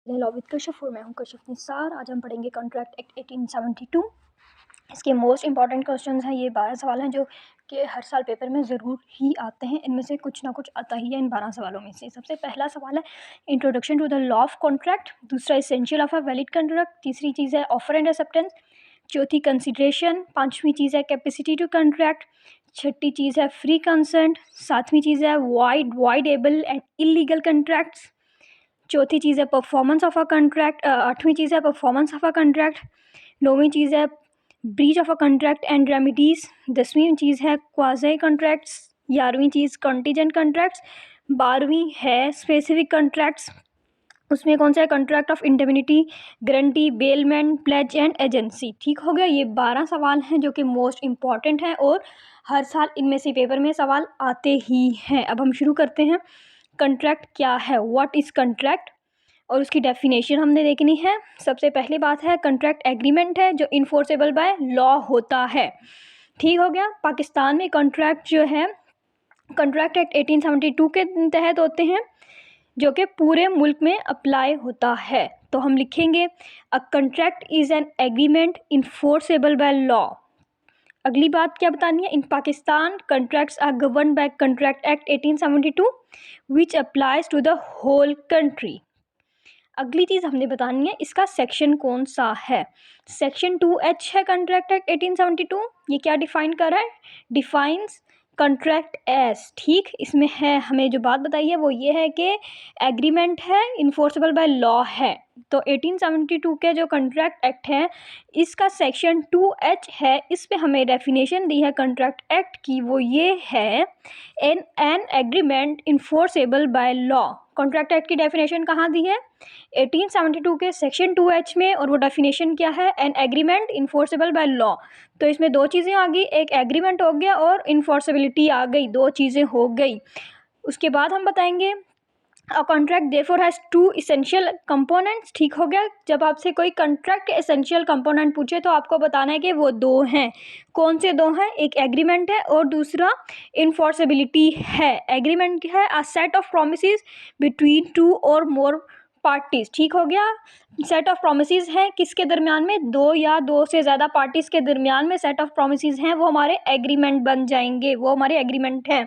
Hello with Kashif और मैं हूँ कशिफ निसार। आज हम पढ़ेंगे कॉन्ट्रैक्ट एक्ट 1872। इसके मोस्ट इंपॉर्टेंट क्वेश्चंस हैं। ये 12 सवाल हैं जो कि हर साल पेपर में ज़रूर ही आते हैं। इनमें से कुछ ना कुछ आता ही है इन 12 सवालों में से। सबसे पहला सवाल है introduction to the law of contract. दूसरा essential of a valid contract. तीसरी चीज़ है ऑफर एंड एक्सेप्टेंस। चौथी कंसिडरेशन। पाँचवीं चीज़ है कैपेसिटी टू कॉन्ट्रैक्ट। छठी चीज़ है फ्री कंसेंट। सातवीं चीज़ है वाइडेबल एंड इलीगल कॉन्ट्रैक्ट्स। चौथी चीज़ है परफॉर्मेंस ऑफ अ कॉन्ट्रैक्ट। आठवीं चीज़ है परफॉर्मेंस ऑफ अ कॉन्ट्रैक्ट। नौवीं चीज़ है breach of a contract and remedies. 10वीं चीज़ है क्वाज़ी कॉन्ट्रैक्ट्स। 11वीं चीज़ कॉन्टीजेंट कॉन्ट्रैक्ट्स। 12वीं है स्पेसिफिक कॉन्ट्रैक्ट्स। उसमें कौन सा है contract of indemnity, guarantee, bailment, plays and agency. ठीक हो गया। ये 12 सवाल हैं जो कि मोस्ट इंपॉर्टेंट हैं और हर साल इनमें से पेपर में सवाल आते ही हैं। अब हम शुरू करते हैं। कॉन्ट्रैक्ट क्या है, व्हाट इज़ कॉन्ट्रैक्ट, और उसकी डेफिनेशन हमने देखनी है। सबसे पहली बात है कॉन्ट्रैक्ट एग्रीमेंट है जो इन्फोर्सेबल बाय लॉ होता है। ठीक हो गया। पाकिस्तान में कॉन्ट्रैक्ट जो है कॉन्ट्रैक्ट एक्ट 1872 के तहत होते हैं जो कि पूरे मुल्क में अप्लाई होता है। तो हम लिखेंगे a contract is an agreement enforceable by law. अगली बात क्या बतानी है, in Pakistan contracts are govern by contract act 1872 which applies to the whole country. अगली चीज़ हमने बतानी है इसका सेक्शन कौन सा है। सेक्शन 2H है कॉन्ट्रैक्ट एक्ट 1872। ये क्या डिफाइन कर रहा है, डिफाइंस कॉन्ट्रैक्ट एज। ठीक, इसमें है हमें जो बात बताई है वो ये है कि एग्रीमेंट है, इन्फोर्सेबल बाय लॉ है। तो 1872 के जो कॉन्ट्रैक्ट एक्ट है इसका सेक्शन 2H है, इस पे हमें डेफिनेशन दी है कॉन्ट्रैक्ट एक्ट की, वो ये है N agreement enforceable by law. Contract act की डेफिनेशन कहाँ दी है, 1872 के सेक्शन 2H में, और वो डेफिनेशन क्या है, N agreement enforceable by law. तो इसमें दो चीज़ें आ गई, एक एग्रीमेंट हो गया और इन्फोर्सेबिलिटी आ गई, दो चीज़ें हो गई। उसके बाद हम बताएंगे a contract therefore has two essential components. ठीक हो गया। जब आपसे कोई कॉन्ट्रैक्ट के एसेंशियल कंपोनेंट पूछे तो आपको बताना है कि वो दो हैं। कौन से दो हैं, एक एग्रीमेंट है और दूसरा इन्फोर्सेबिलिटी है। एग्रीमेंट है a set of promises between two और मोर पार्टीज। ठीक हो गया। सेट ऑफ प्रोमिसेस हैं किसके दरमियान में, दो या दो से ज़्यादा पार्टीज के दरमियान में सेट ऑफ प्रोमिसेस हैं, वो हमारे एग्रीमेंट बन जाएंगे, वो हमारे एग्रीमेंट हैं।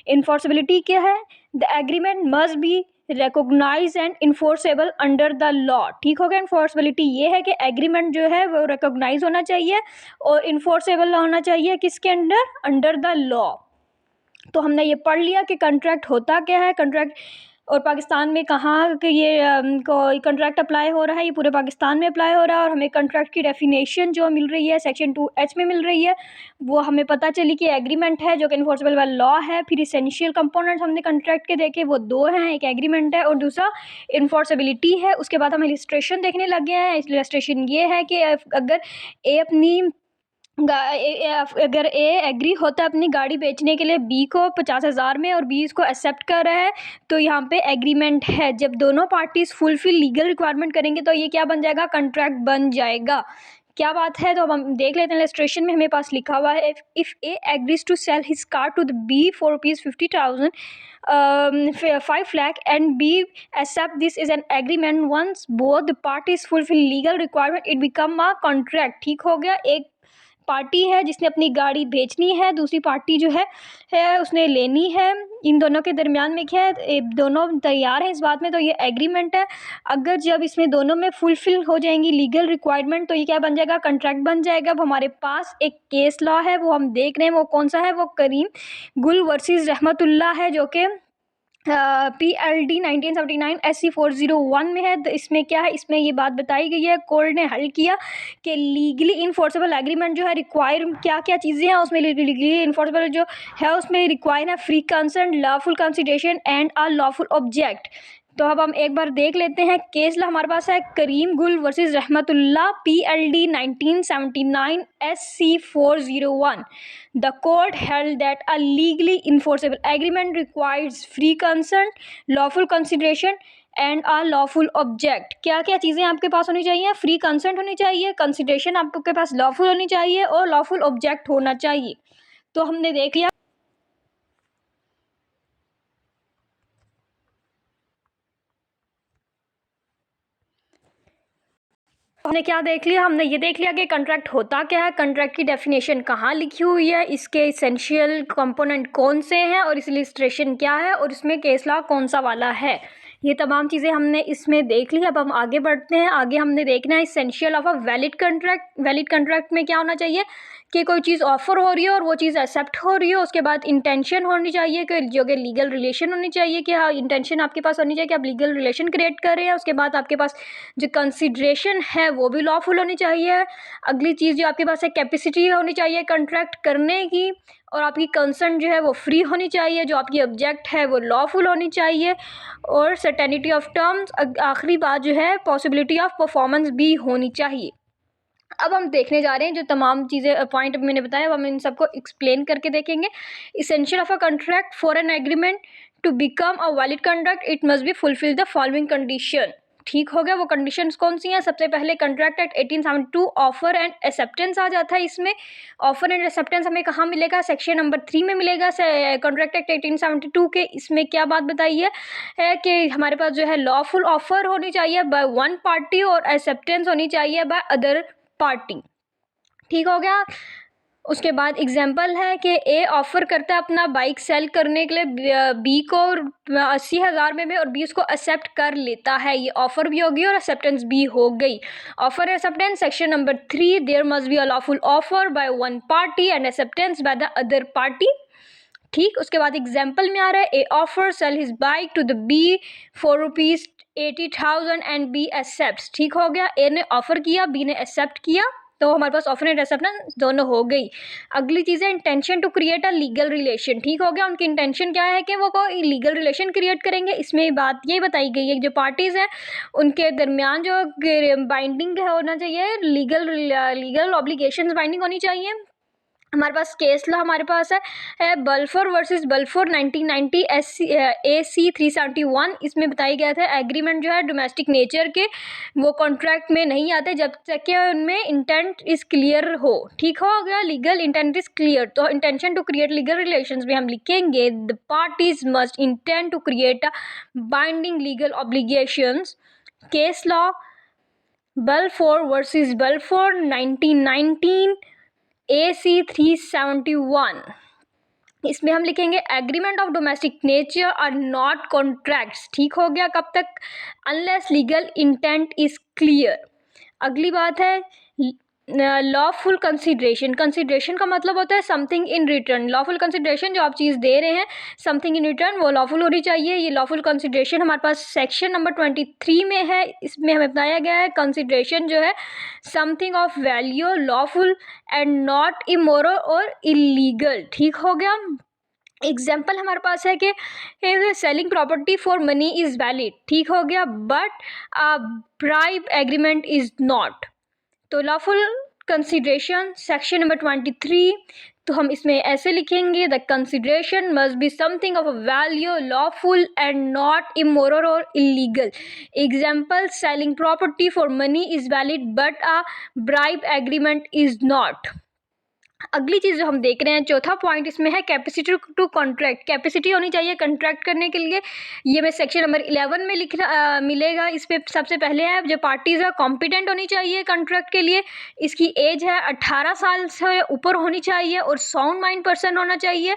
इन्फोर्सेबिलिटी क्या है, the agreement must be recognise and enforceable under the law. ठीक हो गया। इन्फोर्सेबिलिटी ये है कि एग्रीमेंट जो है वो रिकॉग्नाइज होना चाहिए और इन्फोर्सेबल होना चाहिए किसके अंडर, अंडर द लॉ। तो हमने ये पढ़ लिया कि कॉन्ट्रैक्ट होता क्या है, कॉन्ट्रैक्ट और पाकिस्तान में कहाँ के ये कॉन्ट्रैक्ट अप्लाई हो रहा है, ये पूरे पाकिस्तान में अप्लाई हो रहा है। और हमें कॉन्ट्रैक्ट की डेफिनेशन जो मिल रही है सेक्शन 2H में मिल रही है, वो हमें पता चली कि एग्रीमेंट है जो कि इन्फोर्सेबल बाय लॉ है। फिर इसेंशियल कंपोनेंट्स हमने कॉन्ट्रैक्ट के देखे, वो दो हैं, एक एग्रीमेंट है और दूसरा इन्फोर्सेबिलिटी है। उसके बाद हम इलस्ट्रेशन देखने लग गए हैं। इलस्ट्रेशन ये है कि अगर ए अपनी अगर ए एग्री होता है अपनी गाड़ी बेचने के लिए बी को 50,000 में और बी इसको एक्सेप्ट कर रहा है, तो यहाँ पे एग्रीमेंट है। जब दोनों पार्टीज फुलफिल लीगल रिक्वायरमेंट करेंगे तो ये क्या बन जाएगा, कॉन्ट्रैक्ट बन जाएगा। क्या बात है, तो अब हम देख लेते हैं। इलस्ट्रेशन में हमें पास लिखा हुआ है if A agrees to sell his car to the B for ₹50,000 5 lakh and B accept this is an agreement once both the parties fulfill legal requirement it become a contract। ठीक हो गया। एक party है जिसने अपनी गाड़ी बेचनी है, दूसरी पार्टी जो है उसने लेनी है, इन दोनों के दरमियान में क्या है, दोनों तैयार हैं इस बात में, तो ये एग्रीमेंट है। अगर जब इसमें दोनों में फुलफिल हो जाएंगी लीगल रिक्वायरमेंट तो ये क्या बन जाएगा, कॉन्ट्रैक्ट बन जाएगा। अब हमारे पास एक केस लॉ है वो हम देख रहे हैं, वो कौन सा है, वो करीम गुल वर्सेस रहमतुल्लाह है जो कि PLD 1979 SC 401 में है। तो इसमें क्या है, इसमें ये बात बताई गई है, कोर्ट ने हल किया कि लीगली इन्फोर्सेबल एग्रीमेंट जो है रिक्वायर क्या क्या चीज़ें हैं उसमें, लीगली इन्फोर्सेबल जो है उसमें रिक्वायर है free consent, lawful consideration and a lawful object. तो अब हम एक बार देख लेते हैं। केस ला हमारे पास है करीम गुल वर्सेस रहमतुल्लाह PLD 1979 SC 401। The court held that a legally enforceable agreement requires free consent, lawful consideration and a lawful object. क्या क्या चीज़ें आपके पास होनी चाहिए, फ्री कंसेंट होनी चाहिए, कंसिडरेशन आपके पास लॉफुल होनी चाहिए और लॉफुल ऑब्जेक्ट होना चाहिए। तो हमने देख लिया। हमने क्या देख लिया, हमने ये देख लिया कि कॉन्ट्रैक्ट होता क्या है, कॉन्ट्रैक्ट की डेफिनेशन कहाँ लिखी हुई है, इसके इसेंशियल कंपोनेंट कौन से हैं और इस इलस्ट्रेशन क्या है और इसमें केस लॉ कौन सा वाला है। ये तमाम चीज़ें हमने इसमें देख ली। अब हम आगे बढ़ते हैं। आगे हमने देखना है essential of a valid contract. Valid contract में क्या होना चाहिए कि कोई चीज़ ऑफर हो रही है और वो चीज़ एक्सेप्ट हो रही है, उसके बाद इंटेंशन होनी चाहिए कि जो कि लीगल रिलेशन होनी चाहिए, कि हाँ इंटेंशन आपके पास होनी चाहिए कि आप लीगल रिलेशन क्रिएट कर रहे हैं। उसके बाद आपके पास जो कंसिडरेशन है वो भी लॉफुल होनी चाहिए। अगली चीज़ जो आपके पास है कैपेसिटी होनी चाहिए कॉन्ट्रैक्ट करने की, और आपकी कंसर्न जो है वो फ्री होनी चाहिए। जो आपकी ऑब्जेक्ट है वो लॉफुल होनी चाहिए, और सर्टेनिटी ऑफ टर्म्स। आखिरी बात जो है पॉसिबिलिटी ऑफ परफॉर्मेंस भी होनी चाहिए। अब हम देखने जा रहे हैं जो तमाम चीज़ें पॉइंट मैंने बताया, अब हम इन सबको एक्सप्लेन करके देखेंगे। Essential of a contract for an agreement to become a valid contract it must be fulfil the following condition. ठीक हो गया। वो कंडीशंस कौन सी हैं? सबसे पहले contract act 1872 offer and acceptance आ जाता है इसमें। ऑफर एंड एक्सेप्टेंस हमें कहाँ मिलेगा? सेक्शन नंबर 3 में मिलेगा। कॉन्ट्रैक्ट एक्ट 1872 के इसमें क्या बात बताई है कि हमारे पास जो है लॉफुल ऑफर होनी चाहिए बाय वन पार्टी और एक्सेप्टेंस होनी चाहिए बाय अदर पार्टी। ठीक हो गया। उसके बाद एग्जाम्पल है कि ए ऑफर करता है अपना बाइक सेल करने के लिए बी को 80,000 में और बी उसको एक्सेप्ट कर लेता है। ये ऑफर भी होगी और एक्सेप्टेंस भी हो गई। Offer acceptance section number 3, there must be a lawful offer by one party and acceptance by the other party. ठीक। उसके बाद एग्जाम्पल में आ रहा है A offer sell his bike to the B for ₹80,000 and B accept. ठीक हो गया। ए ने ऑफर किया, बी ने एक्सेप्ट किया, तो हमारे पास ऑफर एंड एक्सेप्टेंस दोनों हो गई। अगली चीज़ है intention to create a legal relation. ठीक हो गया। उनकी इंटेंशन क्या है कि वो कोई लीगल रिलेशन क्रिएट करेंगे। इसमें बात ये बताई गई है कि जो पार्टीज़ हैं उनके दरमियान जो बाइंडिंग होना चाहिए, लीगल ऑब्लिगेशंस बाइंडिंग होनी चाहिए। हमारे पास केस लॉ हमारे पास है बल्फोर वर्सेस बल्फोर 1990 AC 371। इसमें बताया गया था एग्रीमेंट जो है डोमेस्टिक नेचर के वो कॉन्ट्रैक्ट में नहीं आते जब तक कि उनमें इंटेंट इज़ क्लियर हो। ठीक हो गया। Legal intent is clear. तो intention to create legal relations में हम लिखेंगे the parties must intent to create a binding legal obligations. Case law Balfour versus Balfour 1919 AC 371। इसमें हम लिखेंगे agreement of domestic nature are not contracts. ठीक हो गया। कब तक? Unless legal intent is clear. अगली बात है लॉफुल कंसिडरेशन। कंसिडरेशन का मतलब होता है something in return. Lawful consideration जो आप चीज़ दे रहे हैं समथिंग इन रिटर्न वो लॉफुल होनी चाहिए। ये लॉफुल कंसिडरेशन हमारे पास सेक्शन नंबर 23 में है। इसमें हमें बताया गया है कंसिडरेशन जो है something of value lawful and not immoral और इलीगल। ठीक हो गया। एग्जाम्पल हमारे पास है कि selling property for money is valid. ठीक हो गया। But bribe agreement is not. तो लॉफुल कंसिडरेशन सेक्शन नंबर 23। तो हम इसमें ऐसे लिखेंगे the consideration must be something of a value lawful and not immoral और illegal. Example selling property for money is valid but a bribe agreement is not. अगली चीज़ जो हम देख रहे हैं चौथा पॉइंट इसमें है कैपेसिटी टू कॉन्ट्रैक्ट। कैपेसिटी होनी चाहिए कॉन्ट्रैक्ट करने के लिए। ये मैं सेक्शन नंबर 11 में मिलेगा। इस पे सबसे पहले है जो पार्टीज़ है कॉम्पिटेंट होनी चाहिए कॉन्ट्रैक्ट के लिए। इसकी एज है 18 साल से ऊपर होनी चाहिए और साउंड माइंड पर्सन होना चाहिए,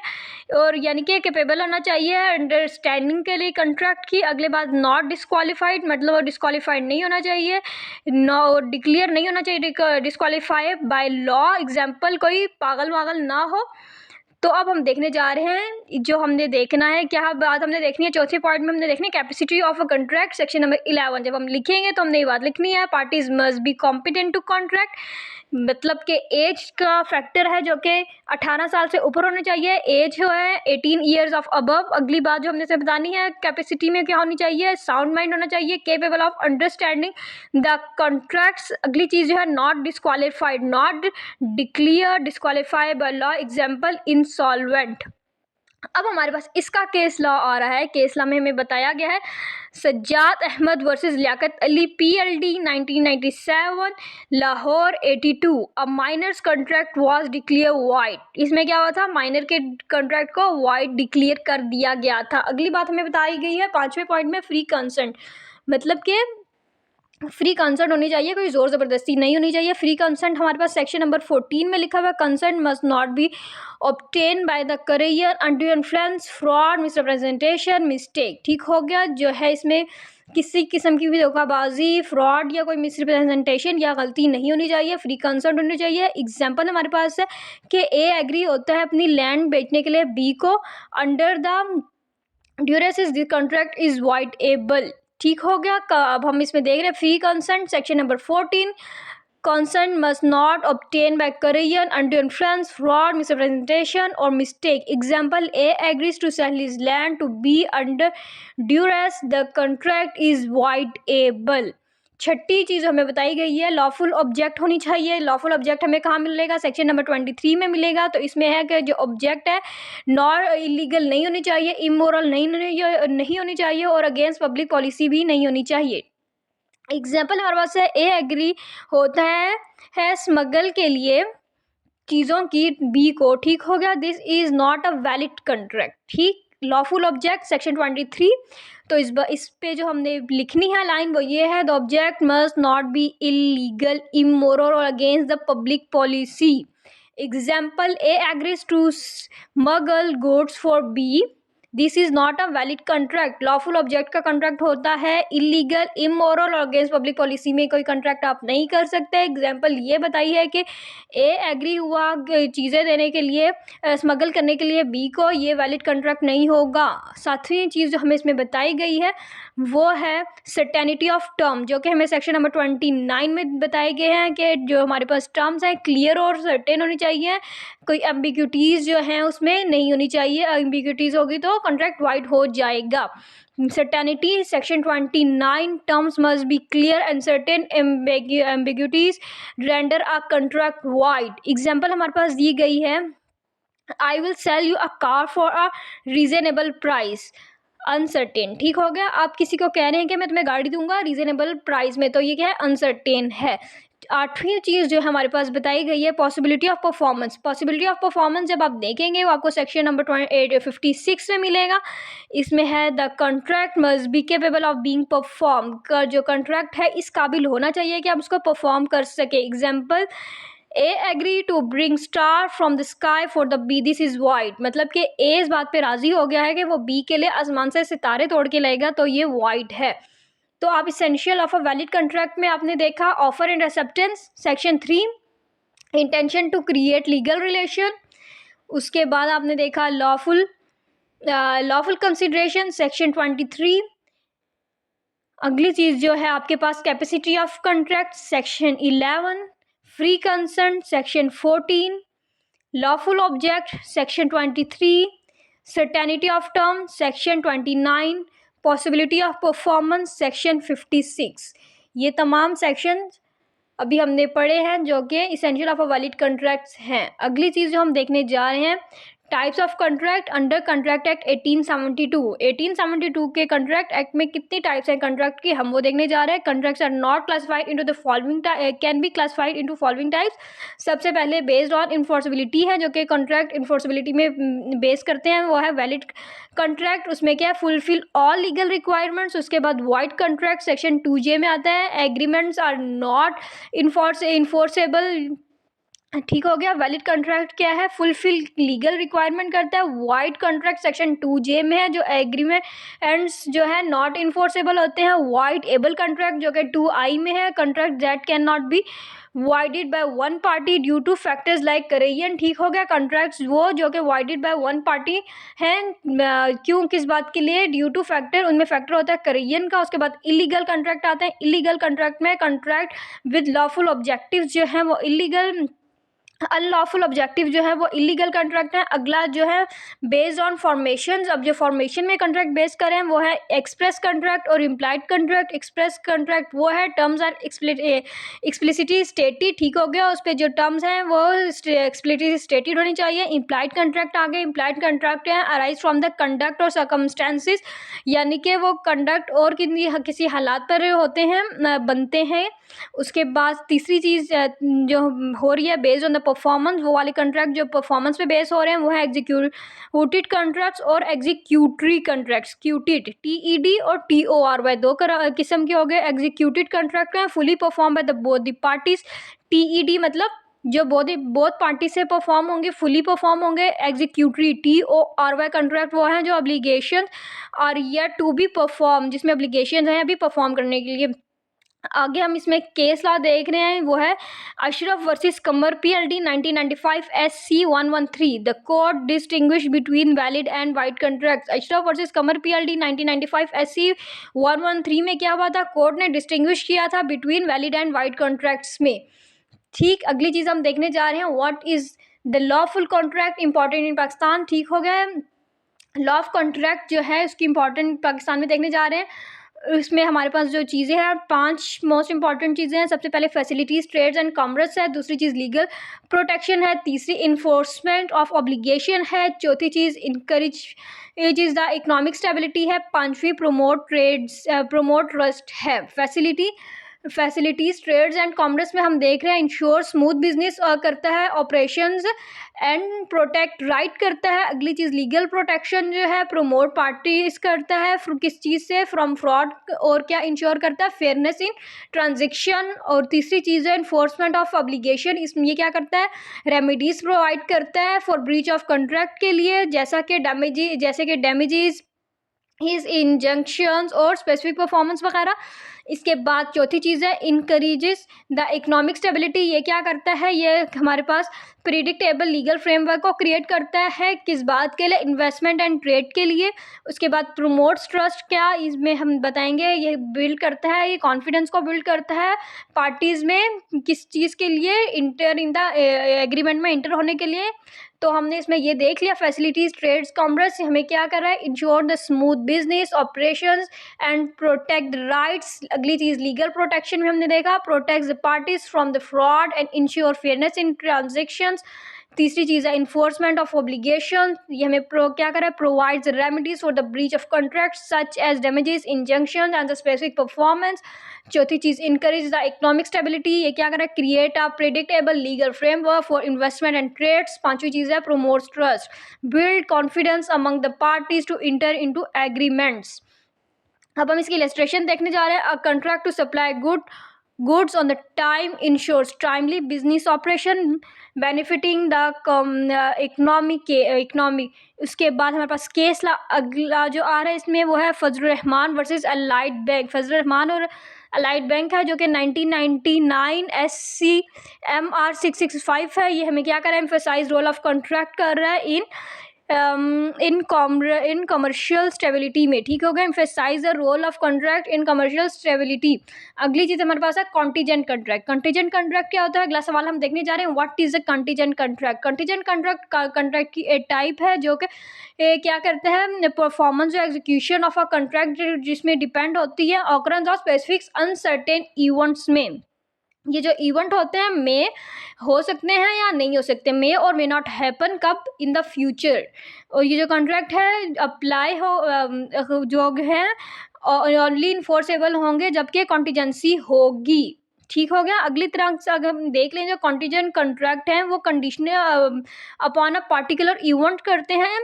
और यानी कि कैपेबल होना चाहिए अंडरस्टैंडिंग के लिए कॉन्ट्रैक्ट की। अगले बात नॉट डिस्क्वालीफाइड, मतलब डिस्क्वालीफाइड नहीं होना चाहिए, नो डिक्लेयर नहीं होना चाहिए डिस्क्वालीफाई बाय लॉ। एग्जाम्पल कोई पागल वागल ना हो। तो अब हम देखने जा रहे हैं जो हमने देखना है, क्या बात हमने देखनी है चौथे पॉइंट में हमने देखनी है capacity of a contract section number 11। जब हम लिखेंगे तो हमने ये बात लिखनी है parties must be competent to contract, मतलब कि एज का फैक्टर है जो कि 18 साल से ऊपर होना चाहिए। एज जो है 18 ईयर्स ऑफ अबव। अगली बात जो हमने से बतानी है कैपेसिटी में क्या होनी चाहिए, साउंड माइंड होना चाहिए, capable of understanding the contracts. अगली चीज़ जो है not disqualified, not declare disqualify by law, example insolvent. अब हमारे पास इसका केस लॉ आ रहा है। केस लॉ में हमें बताया गया है Sajjad Ahmed versus Liaquat Ali PLD 1997 Lahore 82 a minor's contract was declare void. इसमें क्या हुआ था, माइनर के कॉन्ट्रैक्ट को वाइड डिक्लेयर कर दिया गया था। अगली बात हमें बताई गई है 5वें पॉइंट में फ्री कंसेंट, मतलब कि फ्री कंसेंट होनी चाहिए, कोई ज़ोर ज़बरदस्ती नहीं होनी चाहिए। फ्री कंसेंट हमारे पास सेक्शन नंबर 14 में लिखा हुआ है, consent must not B obtain by the career under influence, fraud, misrepresentation, mistake. ठीक हो गया। जो है इसमें किसी किस्म की भी धोखाबाजी, फ्रॉड या कोई मिसरिप्रेजेंटेशन या गलती नहीं होनी चाहिए। फ्री कंसेंट होनी चाहिए। एग्जाम्पल हमारे पास है कि ए एग्री होता है अपनी लैंड बेचने के लिए बी को under the duress is the contract is white able. ठीक हो गया। अब हम इसमें देख रहे हैं free consent section number 14, consent must not obtain by coercion, undue influence, fraud, misrepresentation or mistake. Example, A agrees to sell his land to B under duress, the contract is voidable. छठी चीज़ हमें बताई गई है lawful object होनी चाहिए। Lawful object हमें कहाँ मिलेगा? Section number 23 में मिलेगा। तो इसमें है कि जो ऑब्जेक्ट है नॉट इलीगल नहीं होनी चाहिए, इमोरल नहीं होनी चाहिए और अगेंस्ट पब्लिक पॉलिसी भी नहीं होनी चाहिए। एग्जाम्पल हमारे पास है ए एग्री होता है स्मगल के लिए चीज़ों की बी को। ठीक हो गया। This is not a valid contract. ठीक। Lawful object section 23। तो इस पे जो हमने लिखनी है लाइन वो ये है, the object must not be illegal, immoral और against the public policy. Example, A agrees to smuggle goods for B, this is not a valid contract. Lawful object का कंट्रैक्ट होता है इलीगल, इमोरल और against public policy में कोई contract आप नहीं कर सकते। एग्जाम्पल ये बताई है कि ए एग्री हुआ चीज़ें देने के लिए, स्मगल करने के लिए बी को, ये वैलिड कंट्रैक्ट नहीं होगा। सातवीं चीज़ जो हमें इसमें बताई गई है वो है सर्टेनिटी ऑफ टर्म, जो कि हमें सेक्शन नंबर 29 में बताए गए हैं कि जो हमारे पास टर्म्स हैं क्लियर और सर्टेन होनी चाहिए, कोई एम्बिग्यूटीज़ जो हैं उसमें नहीं होनी चाहिए। एम्बिग्यूटीज़ होगी तो कॉन्ट्रैक्ट वाइड हो जाएगा। Certainty section 29, terms must be clear and certain, ambiguities render a contract void. Example हमारे पास दी गई है, I will sell you a car for a reasonable price, uncertain. ठीक हो गया। आप किसी को कह रहे हैं कि मैं तुम्हें गाड़ी दूंगा रीजनेबल प्राइस में, तो ये क्या है? अनसर्टेन है। आठवीं चीज़ जो हमारे पास बताई गई है possibility of performance. Possibility of performance जब आप देखेंगे वो आपको सेक्शन नंबर 56 में मिलेगा। इसमें है the contract must be capable of being perform, का जो कॉन्ट्रैक्ट है इस काबिल होना चाहिए कि आप उसको परफॉर्म कर सके। Example, A agree to bring star from the sky for the B, this is void. मतलब कि ए इस बात पे राजी हो गया है कि वो बी के लिए आसमान से सितारे तोड़ के लाएगा, तो ये वाइड है। तो आप essential of a valid contract में आपने देखा offer and acceptance section 3, intention to create legal relation. उसके बाद आपने देखा लॉफुल कंसिडरेशन सेक्शन 23। अगली चीज़ जो है आपके पास capacity of contract section 11, free consent section 14, lawful object section 23, certainty of term section 29, possibility of performance section 56। ये तमाम सेक्शन अभी हमने पढ़े हैं जो कि essential of a valid contracts हैं। अगली चीज़ जो हम देखने जा रहे हैं, types of contract under contract act 1872। 1872 के कॉन्ट्रैक्ट एक्ट में कितनी टाइप्स हैं कॉन्ट्रैक्ट की, हम वो देखने जा रहे हैं। Contracts are not classified into the following, can be classified into following types. सबसे पहले बेस्ड ऑन इन्फोर्सिबिलिटी है, जो कि कॉन्ट्रैक्ट इन्फोर्सिबिलिटी में बेस करते हैं, वो है वैलिड कॉन्ट्रैक्ट। उसमें क्या है? Fulfil all legal requirements. उसके बाद वाइड कॉन्ट्रैक्ट सेक्शन 2J में आता है, एग्रीमेंट्स आर नॉट इन्फोर्सेबल। ठीक हो गया। वैलिड कॉन्ट्रैक्ट क्या है? फुलफिल लीगल रिक्वायरमेंट करता है। वाइड कॉन्ट्रैक्ट सेक्शन 2J में है, जो एग्रीमेंट्स जो है नॉट इन्फोर्सेबल होते हैं। वाइड एबल कॉन्ट्रैक्ट जो कि 2I में है, contract that can not be voided by one party due to factors like करेयन। ठीक हो गया। कॉन्ट्रैक्ट्स वो जो कि वाइडेड बाय वन पार्टी हैं, क्यों, किस बात के लिए? ड्यू टू फैक्टर, उनमें फैक्टर होता है करेयन का। उसके बाद इलीगल कॉन्ट्रैक्ट आते हैं। इलीगल कॉन्ट्रैक्ट में कॉन्ट्रैक्ट विद लॉफुल ऑब्जेक्टिव्स जो है वो इलीगल, अनलॉफुल ऑब्जेक्टिव जो है वो इलीगल कॉन्ट्रैक्ट है। अगला जो है बेस्ड ऑन फॉर्मेशन। अब जो फॉर्मेशन में कॉन्ट्रैक्ट बेस करें वो है एक्सप्रेस कॉन्ट्रैक्ट और इम्प्लाइड कॉन्ट्रैक्ट। एक्सप्रेस कॉन्ट्रैक्ट वो है टर्म्स आर एक्सप्लिसिटली स्टेटेड। ठीक हो गया। उस पर जो टर्म्स हैं वो एक्सप्लिसिटली स्टेटेड होनी चाहिए। इम्प्लाइड कॉन्ट्रैक्ट आगे, इम्प्लाइड कॉन्ट्रैक्ट है अराइज फ्रॉम द कंडक्ट और सर्कमस्टेंसेस, यानी कि वो कंडक्ट और किसी हालात पर होते हैं, बनते हैं। उसके बाद तीसरी चीज़ जो हो रही है बेस्ड ऑन द परफॉर्मेंस, वो वाले कॉन्ट्रैक्ट जो परफॉर्मेंस पे बेस हो रहे हैं वो है एग्जीक्यूटेड कॉन्ट्रैक्ट्स और एग्जीक्यूटरी कॉन्ट्रैक्ट्स। क्यूटेड TED और TORY दो किस्म के हो गए। एग्जीक्यूटेड कॉन्ट्रैक्ट हैं fully perform by the both the parties. TED मतलब जो बोथ पार्टी से परफॉर्म होंगे, फुली परफॉर्म होंगे। एग्जीक्यूटरी TORY कॉन्ट्रैक्ट वो हैं जो obligation are yet to be perform, जिसमें ऑब्लिगेशन हैं अभी परफॉर्म करने के लिए। आगे हम इसमें केस लॉ देख रहे हैं, वो है Ashraf versus Qamar PLD 1995 SC 113। The court distinguish between valid and wide contracts. Ashraf versus Qamar PLD 1995 SC 113 में क्या हुआ था? कोर्ट ने डिस्टिंग्विश किया था between valid and wide contracts में। ठीक, अगली चीज़ हम देखने जा रहे हैं, what is the lawful contract important in Pakistan. ठीक हो गया है। लॉ ऑफ कॉन्ट्रैक्ट जो है उसकी इंपॉर्टेंट पाकिस्तान में देखने जा रहे हैं। इसमें हमारे पास जो चीज़ें हैं 5 मोस्ट इंपॉर्टेंट चीज़ें हैं। सबसे पहले फैसिलिटीज़, ट्रेड्स एंड कॉमर्स है। दूसरी चीज़ लीगल प्रोटेक्शन है। तीसरी इन्फोर्समेंट ऑफ ऑब्लिगेशन है। चौथी चीज़ encourage is the economic stability है। पांचवी प्रोमोट ट्रस्ट है। फैसिलिटीज़, ट्रेड्स एंड कॉमर्स में हम देख रहे हैं इंश्योर स्मूथ बिजनेस करता है, ऑपरेशंस एंड प्रोटेक्ट राइट करता है। अगली चीज़ लीगल प्रोटेक्शन जो है प्रमोट पार्टीज करता है किस चीज़ से? From fraud. और क्या इंश्योर करता है? फेयरनेस इन ट्रांजेक्शन। और तीसरी चीज़ है इन्फोर्समेंट ऑफ ऑब्लिगेशन। इसमें ये क्या करता है? रेमेडीज प्रोवाइड करता है फॉर ब्रीच ऑफ कॉन्ट्रैक्ट के लिए, जैसे कि डैमेजेस, हिज इंजंक्शंस और स्पेसिफिक परफॉर्मेंस वगैरह। इसके बाद चौथी चीज़ है इनकरेजेस द इकोनॉमिक स्टेबिलिटी। ये क्या करता है? ये हमारे पास प्रिडिक्टेबल लीगल फ्रेमवर्क को क्रिएट करता है, किस बात के लिए? इन्वेस्टमेंट एंड ट्रेड के लिए। उसके बाद प्रोमोट्स ट्रस्ट, क्या इसमें हम बताएंगे? ये बिल्ड करता है, ये कॉन्फिडेंस को बिल्ड करता है पार्टीज़ में, किस चीज़ के लिए? इंटर इन द एग्रीमेंट में इंटर होने के लिए। तो हमने इसमें ये देख लिया फैसिलिटीज़, ट्रेड्स, कॉमर्स हमें क्या कर रहा है? Ensure the smooth business operations and protect the rights. अगली चीज़ लीगल प्रोटेक्शन में हमने देखा protect the parties from the fraud and ensure fairness in transactions. तीसरी चीज़ है इन्फोर्समेंट ऑफ ऑब्लिगेशन। ये हमें क्या कर रहा है? Provides remedies for the breach of contract such as damages, injunction and the specific performance. चौथी चीज़ इनकरेज द इकोनॉमिक स्टेबिलिटी। ये क्या कर रहा है? Create a predictable legal framework for investment and trades. पांचवी चीज़ है promotes trust, build confidence among the parties to enter into agreements. अब हम इसकी इलस्ट्रेशन देखने जा रहे हैं। A contract to supply goods on the time ensures timely business operation benefiting the economy। उसके बाद हमारे पास केस अगला जो आ रहा है इसमें वो है Fazlur Rahman versus allied bank. Fazlur Rahman और अलाइड बैंक है जो कि 1999 SC MR 665 है। ये हमें क्या कर रहा है? एम्फेसाइज रोल ऑफ कॉन्ट्रैक्ट कर रहा है इन कमर्शियल स्टेबिलिटी में। ठीक हो गया, emphasize the role of contract in commercial stability. अगली चीज़ हमारे पास है कॉन्टीजेंट कॉन्ट्रैक्ट। कॉन्टीजेंट कॉन्ट्रैक्ट क्या होता है? अगला सवाल हम देखने जा रहे हैं, what is the contingent contract. Contingent contract की एक टाइप है जो कि क्या करते हैं? परफॉर्मेंस और एग्जीक्यूशन ऑफ अ कॉन्ट्रैक्ट जिसमें डिपेंड होती है occurrence of specific uncertain events में। ये जो इवेंट होते हैं मे हो सकते हैं या नहीं हो सकते, मे और मे नॉट हैपन कब? इन द फ्यूचर। और ये जो कॉन्ट्रैक्ट है अप्लाई जो है ओनली इन्फोर्सेबल होंगे जबकि कॉन्टीजेंसी होगी। ठीक हो गया। अगली तरह से अगर हम देख लें जो कॉन्टीजेंट कॉन्ट्रैक्ट हैं वो conditional upon a particular event करते हैं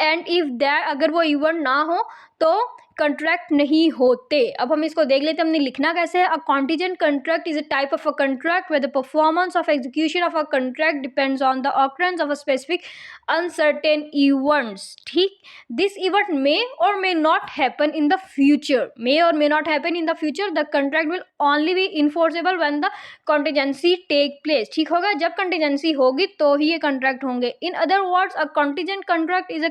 एंड इफ दैट अगर वो इवेंट ना हो तो कॉन्ट्रैक्ट नहीं होते। अब हम इसको देख लेते हैं हमने लिखना कैसे है। A contingent contract is a type of a contract where the performance of execution of a contract depends on the occurrence of a specific uncertain events. ठीक, दिस इवेंट मे और may not happen in the future. May और may not happen in the future. The contract will only be enforceable when the contingency take place. ठीक होगा, जब contingency होगी तो ही ये contract होंगे। In other words a contingent contract is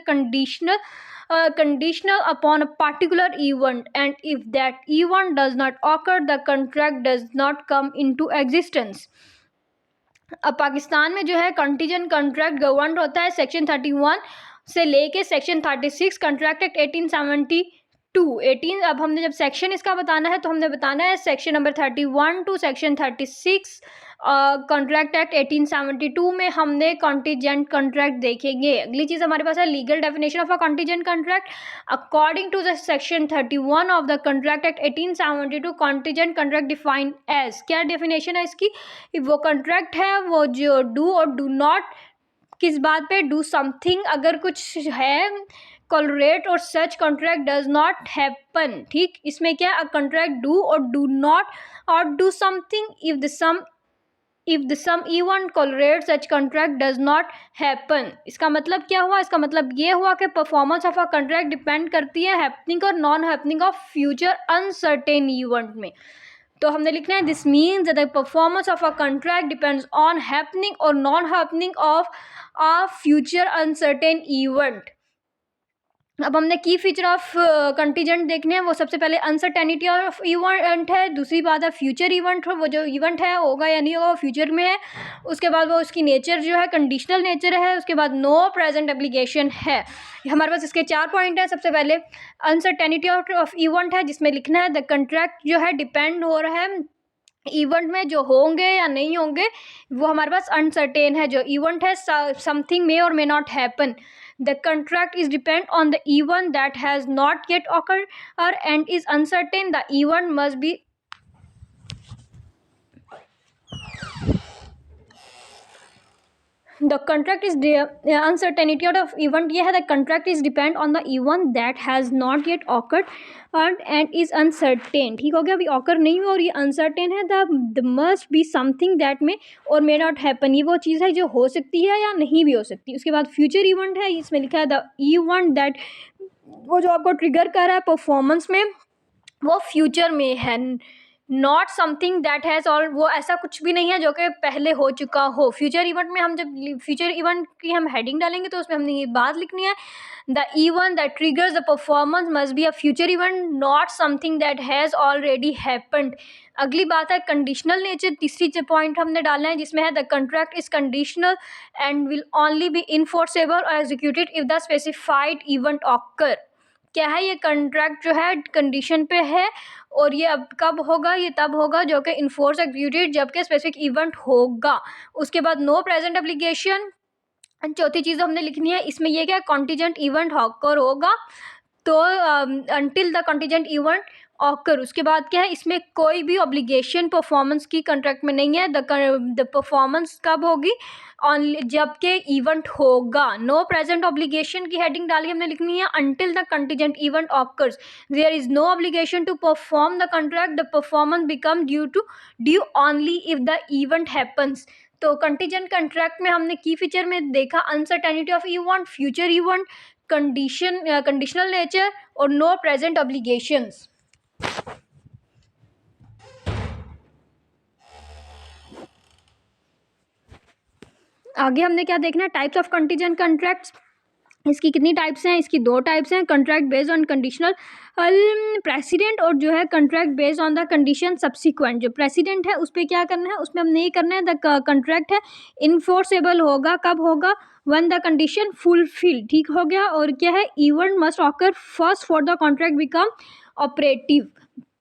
conditional upon a particular event and if that event does not occur the contract does not come into existence। अब पाकिस्तान में जो है कंटीजेंट कॉन्ट्रैक्ट गवर्न होता है सेक्शन 31 से लेके section 36 contract act 1870 18। अब हमने जब सेक्शन इसका बताना है तो हमने बताना है section number 31 to section 36 contract act 1872 में हमने कॉन्टीजेंट कॉन्ट्रैक्ट देखेंगे। अगली चीज़ हमारे पास है legal definition of a contingent contract. According to the section 31 of the contract act 1872 contingent contract defined as, क्या डेफिनेशन है इसकी? वो कॉन्ट्रैक्ट है वो जो डू और डू नॉट, किस बात पे? डू समथिंग, अगर कुछ है कोलरेट और such contract does not happen. ठीक, इसमें क्या? अ कॉन्ट्रैक्ट डू और डू नॉट और do something if the some even collateral such contract does not happen. इसका मतलब क्या हुआ? इसका मतलब ये हुआ कि performance of a contract depend करती है हैपनिंग और non happening of future uncertain event में। तो हमने लिखना है this means that the performance of a contract depends on happening और non happening of a future uncertain event. अब हमने की फीचर ऑफ कंटीजेंट देखने हैं। वो सबसे पहले अनसर्टेनिटी ऑफ इवेंट है, दूसरी बात है फ्यूचर इवेंट, वो जो इवेंट है होगा या नहीं होगा फ्यूचर में है। उसके बाद वो उसकी नेचर जो है कंडीशनल नेचर है। उसके बाद नो प्रेजेंट एप्लीकेशन है। हमारे पास इसके 4 पॉइंट हैं। सबसे पहले अनसर्टेनिटी ऑफ इवेंट है, जिसमें लिखना है द कंट्रैक्ट जो है डिपेंड हो रहा है इवेंट में जो होंगे या नहीं होंगे, वो हमारे पास अनसर्टेन है। जो इवेंट है समथिंग मे और may not happen. The contract is depend on the event that has not yet occurred and is uncertain. The event must be the contract is uncertainty of event ये है the contract is depend on the event that has not yet occurred and is uncertain। ठीक हो गया? अभी occur नहीं हुआ और ये uncertain है। the must be something that may or may not happen, ये वो चीज़ है जो हो सकती है या नहीं भी हो सकती। उसके बाद future event है, इसमें लिखा है the event that वो जो आपको ट्रिगर कर रहा है परफॉर्मेंस में वो फ्यूचर में है, not something that has all, वो ऐसा कुछ भी नहीं है जो कि पहले हो चुका हो। फ्यूचर इवेंट में हम जब फ्यूचर इवेंट की हम हेडिंग डालेंगे तो उसमें हमने ये बात लिखनी है the event that triggers the performance must be a future event not something that has already happened. अगली बात है कंडीशनल नेचर। तीसरी पॉइंट हमने डालना है जिसमें है the contract is conditional and will only be enforceable और executed if the specified event occur. क्या है? ये कॉन्ट्रैक्ट जो है कंडीशन पे है और ये अब कब होगा? ये तब होगा जो कि इन्फोर्स एग्जीक्यूटेड जबकि स्पेसिफिक इवेंट होगा। उसके बाद नो प्रेजेंट एप्लीकेशन। चौथी चीज़ हमने लिखनी है इसमें ये क्या? कॉन्टीजेंट इवेंट ऑकर होगा तो until the contingent event occur. उसके बाद क्या है? इसमें कोई भी ऑब्लिगेशन परफॉर्मेंस की कॉन्ट्रैक्ट में नहीं है। द परफॉर्मेंस कब होगी? ऑनली जबकि इवेंट होगा। नो प्रेजेंट ऑब्लिगेशन की हेडिंग डाली हमने लिखनी है until the contingent event occurs there is no obligation to perform the contract the performance become due only if the event happens. तो कंटीजेंट कॉन्ट्रैक्ट में हमने की फीचर में देखा uncertainty of event, future event, conditional nature और no present obligations. आगे हमने क्या देखना है? Types of contingent contracts. इसकी कितनी टाइप्स हैं? इसकी 2 टाइप्स हैं, contract based on conditional president और जो है contract based on the condition subsequent. जो प्रेसिडेंट है उस पर क्या करना है? उसमें हमने ये करना है द कॉन्ट्रैक्ट है इन्फोर्सेबल होगा, कब होगा? When the condition fulfil. ठीक हो गया? और क्या है? Event must occur first for the contract become operative.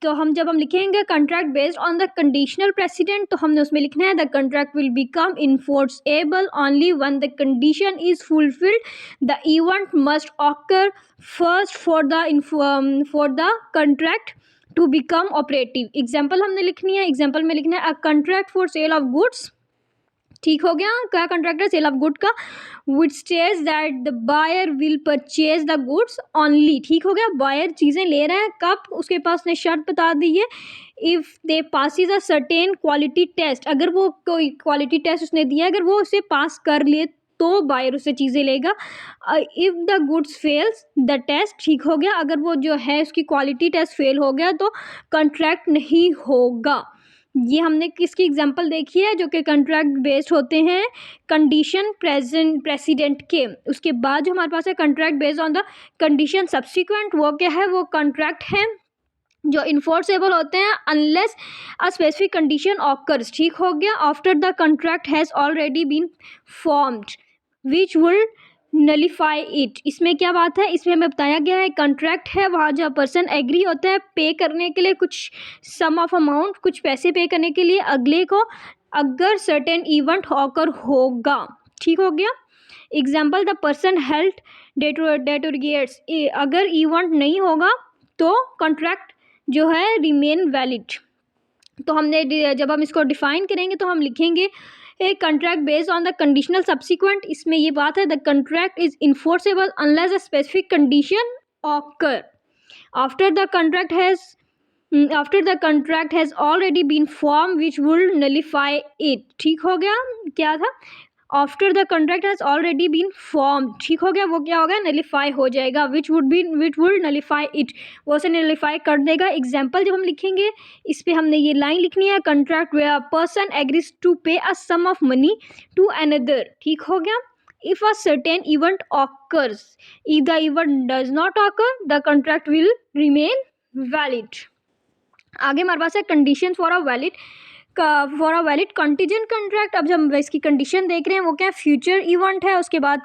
तो जब हम लिखेंगे contract based on the conditional precedent तो हमने उसमें लिखना है the contract will become enforceable only when the condition is fulfilled. The event must occur first for the contract to become operative. Example हमने लिखनी है, एग्जाम्पल में लिखना है a contract for sale of goods. ठीक हो गया? क्या कॉन्ट्रैक्ट है? सेल ऑफ गुड का। Which stage that the buyer will purchase the goods only. ठीक हो गया? बायर चीज़ें ले रहा है कब? उसके पास ने शर्त बता दी है if they passes a certain quality test. अगर वो कोई क्वालिटी टेस्ट उसने दिया, अगर वो उसे पास कर ले तो बायर उससे चीज़ें लेगा। If the goods fails the test. ठीक हो गया? अगर वो जो है उसकी क्वालिटी टेस्ट फेल हो गया तो कॉन्ट्रैक्ट नहीं होगा। ये हमने किसकी एग्जांपल देखी है जो कि कॉन्ट्रैक्ट बेस्ड होते हैं कंडीशन प्रेसिडेंट के। उसके बाद जो हमारे पास है contract based on the condition subsequent, वो क्या है? वो कॉन्ट्रैक्ट है जो इन्फोर्सेबल होते हैं unless a specific condition occurs. ठीक हो गया? After the contract has already been formed which will nullify it. इसमें क्या बात है, इसमें हमें बताया गया है कॉन्ट्रैक्ट है वहाँ जहाँ पर्सन एग्री होता है पे करने के लिए कुछ सम ऑफ अमाउंट, कुछ पैसे पे करने के लिए अगले को, अगर सर्टेन इवेंट ऑकर होगा। ठीक हो गया। एग्जाम्पल, द पर्सन हेल्थ डेटोरिएट्स, अगर इवेंट नहीं होगा तो कॉन्ट्रैक्ट जो है रिमेन वैलिड। तो हमने जब हम इसको डिफाइन करेंगे तो हम लिखेंगे a contract based on the conditional subsequent. इसमें ये बात है, the contract is enforceable unless a specific condition occur after the contract has already been form which would nullify it. ठीक हो गया। क्या था, after the contract has already been form. ठीक हो गया, वो क्या होगा, नलीफाई हो जाएगा। विच वुड नलीफाई इट, वो से नलीफाई कर देगा। एग्जाम्पल जब हम लिखेंगे इस पर हमने ये लाइन लिखनी है, contract where a person agrees to pay a sum of money to another. ठीक हो गया। If a certain event occurs, if the event does not occur, the contract will remain valid. आगे हमारे पास है condition for a valid contingent contract. अब जब हम इसकी कंडीशन देख रहे हैं वो क्या है, फ्यूचर इवेंट है, उसके बाद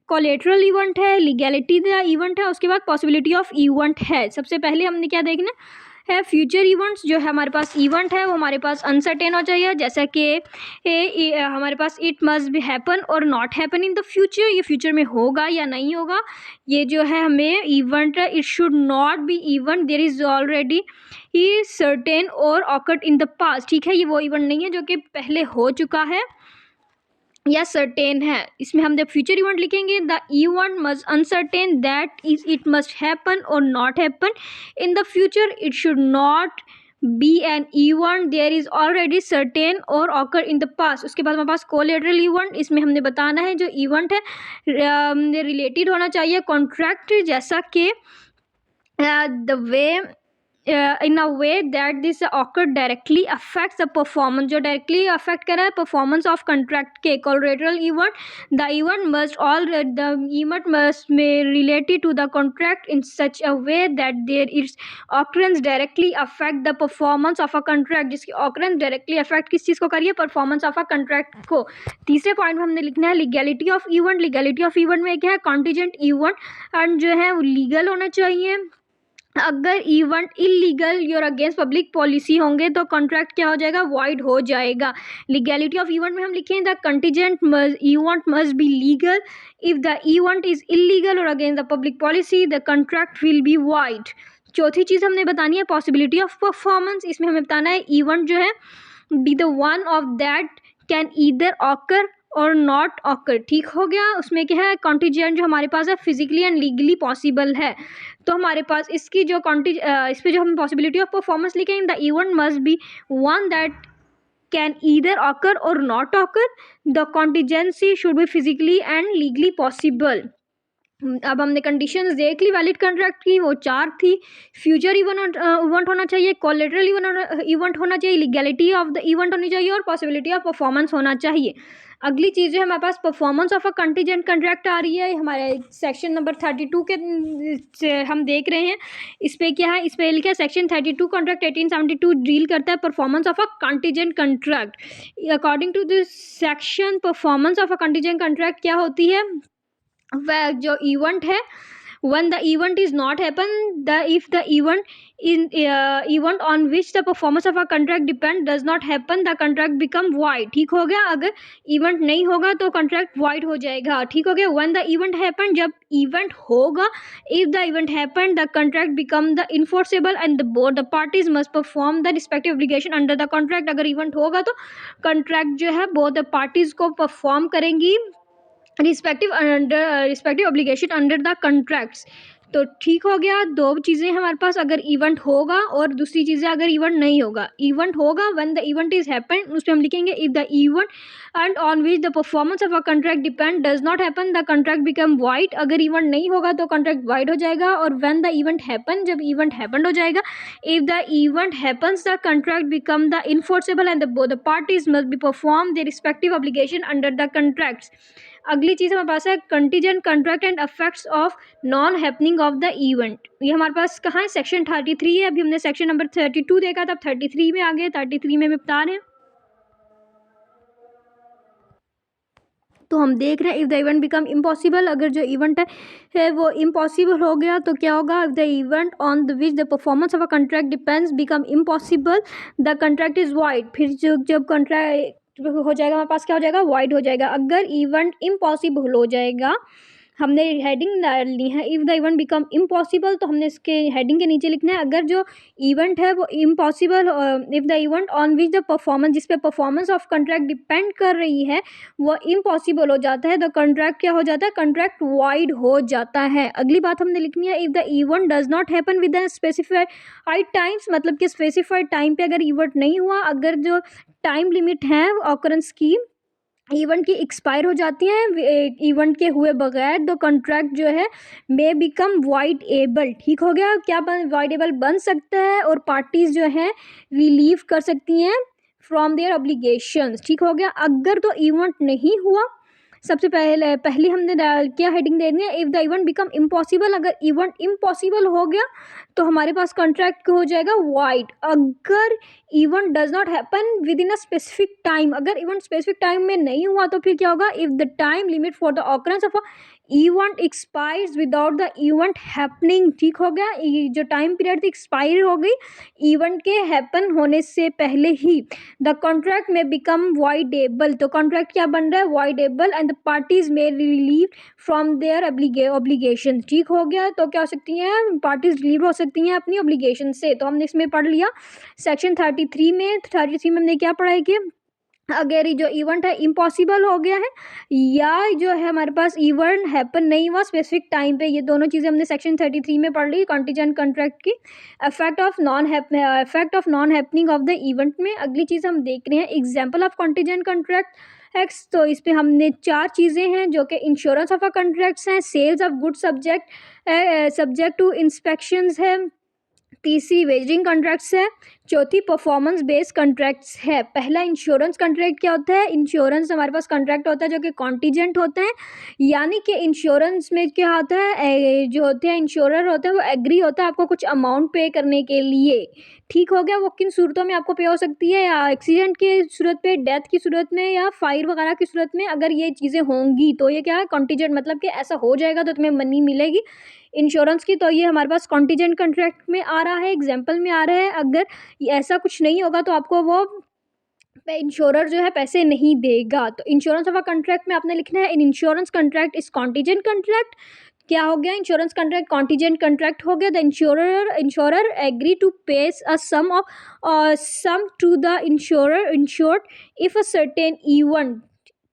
कोलेटरल इवेंट है, लीगैलिटी द इवेंट है, उसके बाद पॉसिबिलिटी ऑफ इवेंट है। सबसे पहले हमने क्या देखना है, फ्यूचर इवेंट्स जो है हमारे पास इवेंट है वो हमारे पास अनसर्टेन हो चाहिए, जैसा कि हमारे पास इट मस्ट बी हैपन और not happen in the future, ये फ्यूचर में होगा या नहीं होगा। ये जो है हमें इवेंट है, it should not be event there is already ही सर्टेन और ऑकर्ड इन द पास्ट। ठीक है, ये वो इवेंट नहीं है जो कि पहले हो चुका है या सर्टेन है। इसमें हम जब फ्यूचर इवेंट लिखेंगे, the event must uncertain, that is it must happen और not happen in the future, it should not be an event there is already certain और ऑकर इन द पास्ट। उसके बाद हमारे पास कोलेटरल इवेंट, इसमें हमने बताना है जो इवेंट है रिलेटेड होना चाहिए कॉन्ट्रैक्ट, जैसा कि the way in a way that this occur directly affects the performance, जो directly affect कर रहा है performance of contract के। collateral event, the event must be related to the contract in such a way that their its occurrence directly affect the performance of a contract, जिसकी occurrence directly affect किस चीज़ को करिए, performance of a contract को। तीसरे point में हमने लिखना है legality of event। legality of event में क्या है, contingent event एंड जो है वो लीगल होना चाहिए। अगर event illegal your against public policy होंगे तो कॉन्ट्रैक्ट क्या हो जाएगा, वॉइड हो जाएगा। लीगैलिटी ऑफ इवेंट में हम लिखें, the contingent event must be legal, if the event is illegal और against the public policy the contract will be void. चौथी चीज़ हमने बतानी है पॉसिबिलिटी ऑफ परफॉर्मेंस। इसमें हमें बताना है इवेंट जो है be the one of that can either occur और नॉट ऑकर। ठीक हो गया। उसमें क्या है, कॉन्टीजेंट जो हमारे पास है फिजिकली एंड लीगली पॉसिबल है। तो हमारे पास इसकी जो इस पे जो हम पॉसिबिलिटी ऑफ परफॉर्मेंस लिखेंगे, the event must be one that can either occur और not occur, the contingency should be physically and legally possible. अब हमने कंडीशंस देख ली वैलिड कॉन्ट्रैक्ट की, वो 4 थी। फ्यूचर इवेंट होना चाहिए, कोलेटरल इवेंट होना चाहिए, लीगैलिटी ऑफ द इवेंट होनी चाहिए और पॉसिबिलिटी ऑफ परफॉर्मेंस होना चाहिए। अगली चीज़ है हमारे पास performance of a contingent contract आ रही है हमारे सेक्शन नंबर 32 के हम देख रहे हैं। इस पर क्या है, इस पर लिखा है सेक्शन 32 कॉन्ट्रैक्ट 1872 डील करता है performance of a contingent contract. According to this section performance of a contingent contract क्या होती है, वह जो इवेंट है when the event is not happen, if the event on which the performance of a contract depend does not happen, the contract become void। ठीक हो गया। अगर इवेंट नहीं होगा तो कॉन्ट्रैक्ट void हो जाएगा। ठीक हो गया। when the event happen, जब इवेंट होगा, if the event happen the contract become the enforceable and both the parties must perform the respective obligation under the contract। अगर इवेंट होगा तो कॉन्ट्रैक्ट जो है both the parties को perform करेंगी respective obligation under the contracts. तो ठीक हो गया। 2 चीज़ें हमारे पास, अगर इवेंट होगा और दूसरी चीज़ें अगर इवेंट नहीं होगा। इवेंट होगा when the event is happen, उस पर हम लिखेंगे if the event and on which the performance of a contract depend does not happen, the contract become wide. अगर इवेंट नहीं होगा तो कॉन्ट्रैक्ट वाइड हो जाएगा। और व्हेन द इवेंट हैपन, जब इवेंट हैपन हो जाएगा, if the event happens the contract become the enforceable and both the parties must be perform the respective obligation under the contracts. अगली चीज़ हमारे पास है contingent contract and affects of non happening of the event. ये हमारे पास कहाँ है, section 33 है। अभी हमने सेक्शन नंबर 32 देखा था, अब 33 में आ गए। 33 में बता रहे हैं तो हम देख रहे हैं if the event become impossible, अगर जो इवेंट है वो इम्पॉसिबल हो गया तो क्या होगा, if the event on the which the performance of a contract depends become impossible the contract is wide. फिर जब कॉन्ट्रैक्ट हो जाएगा हमारे पास क्या हो जाएगा, वाइड हो जाएगा। अगर इवेंट इम्पॉसिबल हो जाएगा, हमने हेडिंग डालनी है if the event become impossible, तो हमने इसके हेडिंग के नीचे लिखना है अगर जो इवेंट है वो impossible, if the event on which the performance, जिस पे परफॉर्मेंस ऑफ कॉन्ट्रैक्ट डिपेंड कर रही है, वो इम्पॉसिबल हो जाता है, द कॉन्ट्रैक्ट क्या हो जाता है, कॉन्ट्रैक्ट वाइड हो जाता है। अगली बात हमने लिखनी है if the event does not happen with the specified times, मतलब कि स्पेसिफाइड टाइम पे अगर इवेंट नहीं हुआ, अगर जो टाइम लिमिट है ऑकरेंस की इवेंट की एक्सपायर हो जाती हैं इवेंट के हुए बगैर, तो कॉन्ट्रैक्ट जो है मे बिकम वाइड एबल। ठीक हो गया, क्या वाइड एबल बन सकता है और पार्टीज जो हैं रिलीव कर सकती हैं फ्रॉम देयर ऑब्लिगेशंस। ठीक हो गया। अगर तो इवेंट नहीं हुआ, सबसे पहले हमने क्या हेडिंग देनी है, if the event become impossible, अगर इवेंट इम्पॉसिबल हो गया तो हमारे पास कॉन्ट्रैक्ट हो जाएगा वाइड। अगर event does not happen with in a specific time, अगर इवेंट स्पेसिफिक टाइम में नहीं हुआ तो फिर क्या होगा, if the time limit for the occurrence of a event expires without the event happening. ठीक हो गया, ये जो टाइम पीरियड थी एक्सपायर हो गई इवेंट के हैपन होने से पहले ही, द कॉन्ट्रैक्ट में बिकम वाइडेबल, तो कॉन्ट्रैक्ट क्या बन रहा है, वाइडेबल, एंड द पार्टीज में रिलीव फ्रॉम देयर ऑब्लिगेशन। ठीक हो गया, तो क्या हो सकती हैं, पार्टीज रिलीव हो सकती हैं अपनी ऑब्लिगेशन से। तो हमने इसमें पढ़ लिया सेक्शन 33 में। 33 में हमने क्या पढ़ा है कि अगर जो इवेंट है इम्पॉसिबल हो गया है या जो है हमारे पास इवेंट हैपन नहीं हुआ स्पेसिफिक टाइम पे, ये दोनों चीज़ें हमने सेक्शन 33 में पढ़ ली कॉन्टीजेंट कॉन्ट्रैक्ट की। Effect of non happening of the event में अगली चीज़ हम देख रहे हैं example of contingent contracts. तो इस पे हमने 4 चीज़ें हैं जो कि इंश्योरेंस ऑफ अ कॉन्ट्रैक्ट्स हैं, sales of good subject to inspections है, तीसरी वेजिंग कॉन्ट्रैक्ट्स है, चौथी परफॉर्मेंस बेस्ड कॉन्ट्रैक्ट्स है। पहला इंश्योरेंस कॉन्ट्रैक्ट क्या होता है, इंश्योरेंस हमारे पास कॉन्ट्रैक्ट होता है जो कि कॉन्टीजेंट होता है, यानी कि इंश्योरेंस में क्या होता है, जो होते हैं इंश्योरर होता है वो एग्री होता है आपको कुछ अमाउंट पे करने के लिए। ठीक हो गया, वो किन सूरतों में आपको पे हो सकती है, या एक्सीडेंट की सूरत पे, डेथ की सूरत में, या फायर वगैरह की सूरत में। अगर ये चीज़ें होंगी तो ये क्या है, कॉन्टीजेंट, मतलब कि ऐसा हो जाएगा तो तुम्हें मनी मिलेगी इंश्योरेंस की। तो ये हमारे पास कॉन्टीजेंट कॉन्ट्रैक्ट में आ रहा है, एग्जाम्पल में आ रहा है। अगर ऐसा कुछ नहीं होगा तो आपको वो इंश्योरर जो है पैसे नहीं देगा। तो इंश्योरेंस ऑफ अ कॉन्ट्रैक्ट में आपने लिखना है in insurance contract is contingent contract. क्या हो गया, इंश्योरेंस कॉन्ट्रैक्ट कॉन्टीजेंट कॉन्ट्रैक्ट हो गया। The insurer agree to pay a sum to the insured if a certain event,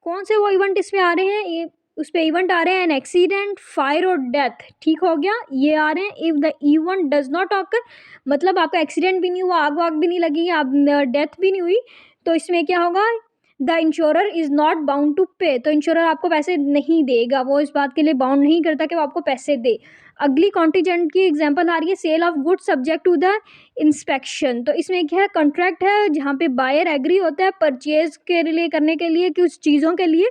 कौन से वो इवेंट इसमें आ रहे हैं, ये उस पे इवेंट आ रहे हैं, एन एक्सीडेंट, फायर और डेथ। ठीक हो गया, ये आ रहे हैं if the event does not occur, मतलब आपका एक्सीडेंट भी नहीं हुआ, आग वाग भी नहीं लगी, आप डेथ भी नहीं हुई, तो इसमें क्या होगा, the insurer is not bound to pay, तो इंश्योरर आपको पैसे नहीं देगा, वो इस बात के लिए बाउंड नहीं करता कि वो आपको पैसे दे। अगली कॉन्टीजेंट की एग्जांपल आ रही है sale of good subject to the inspection. तो इसमें क्या है, कॉन्ट्रैक्ट है जहाँ पे बायर एग्री होता है परचेज के लिए करने के लिए कुछ चीज़ों के लिए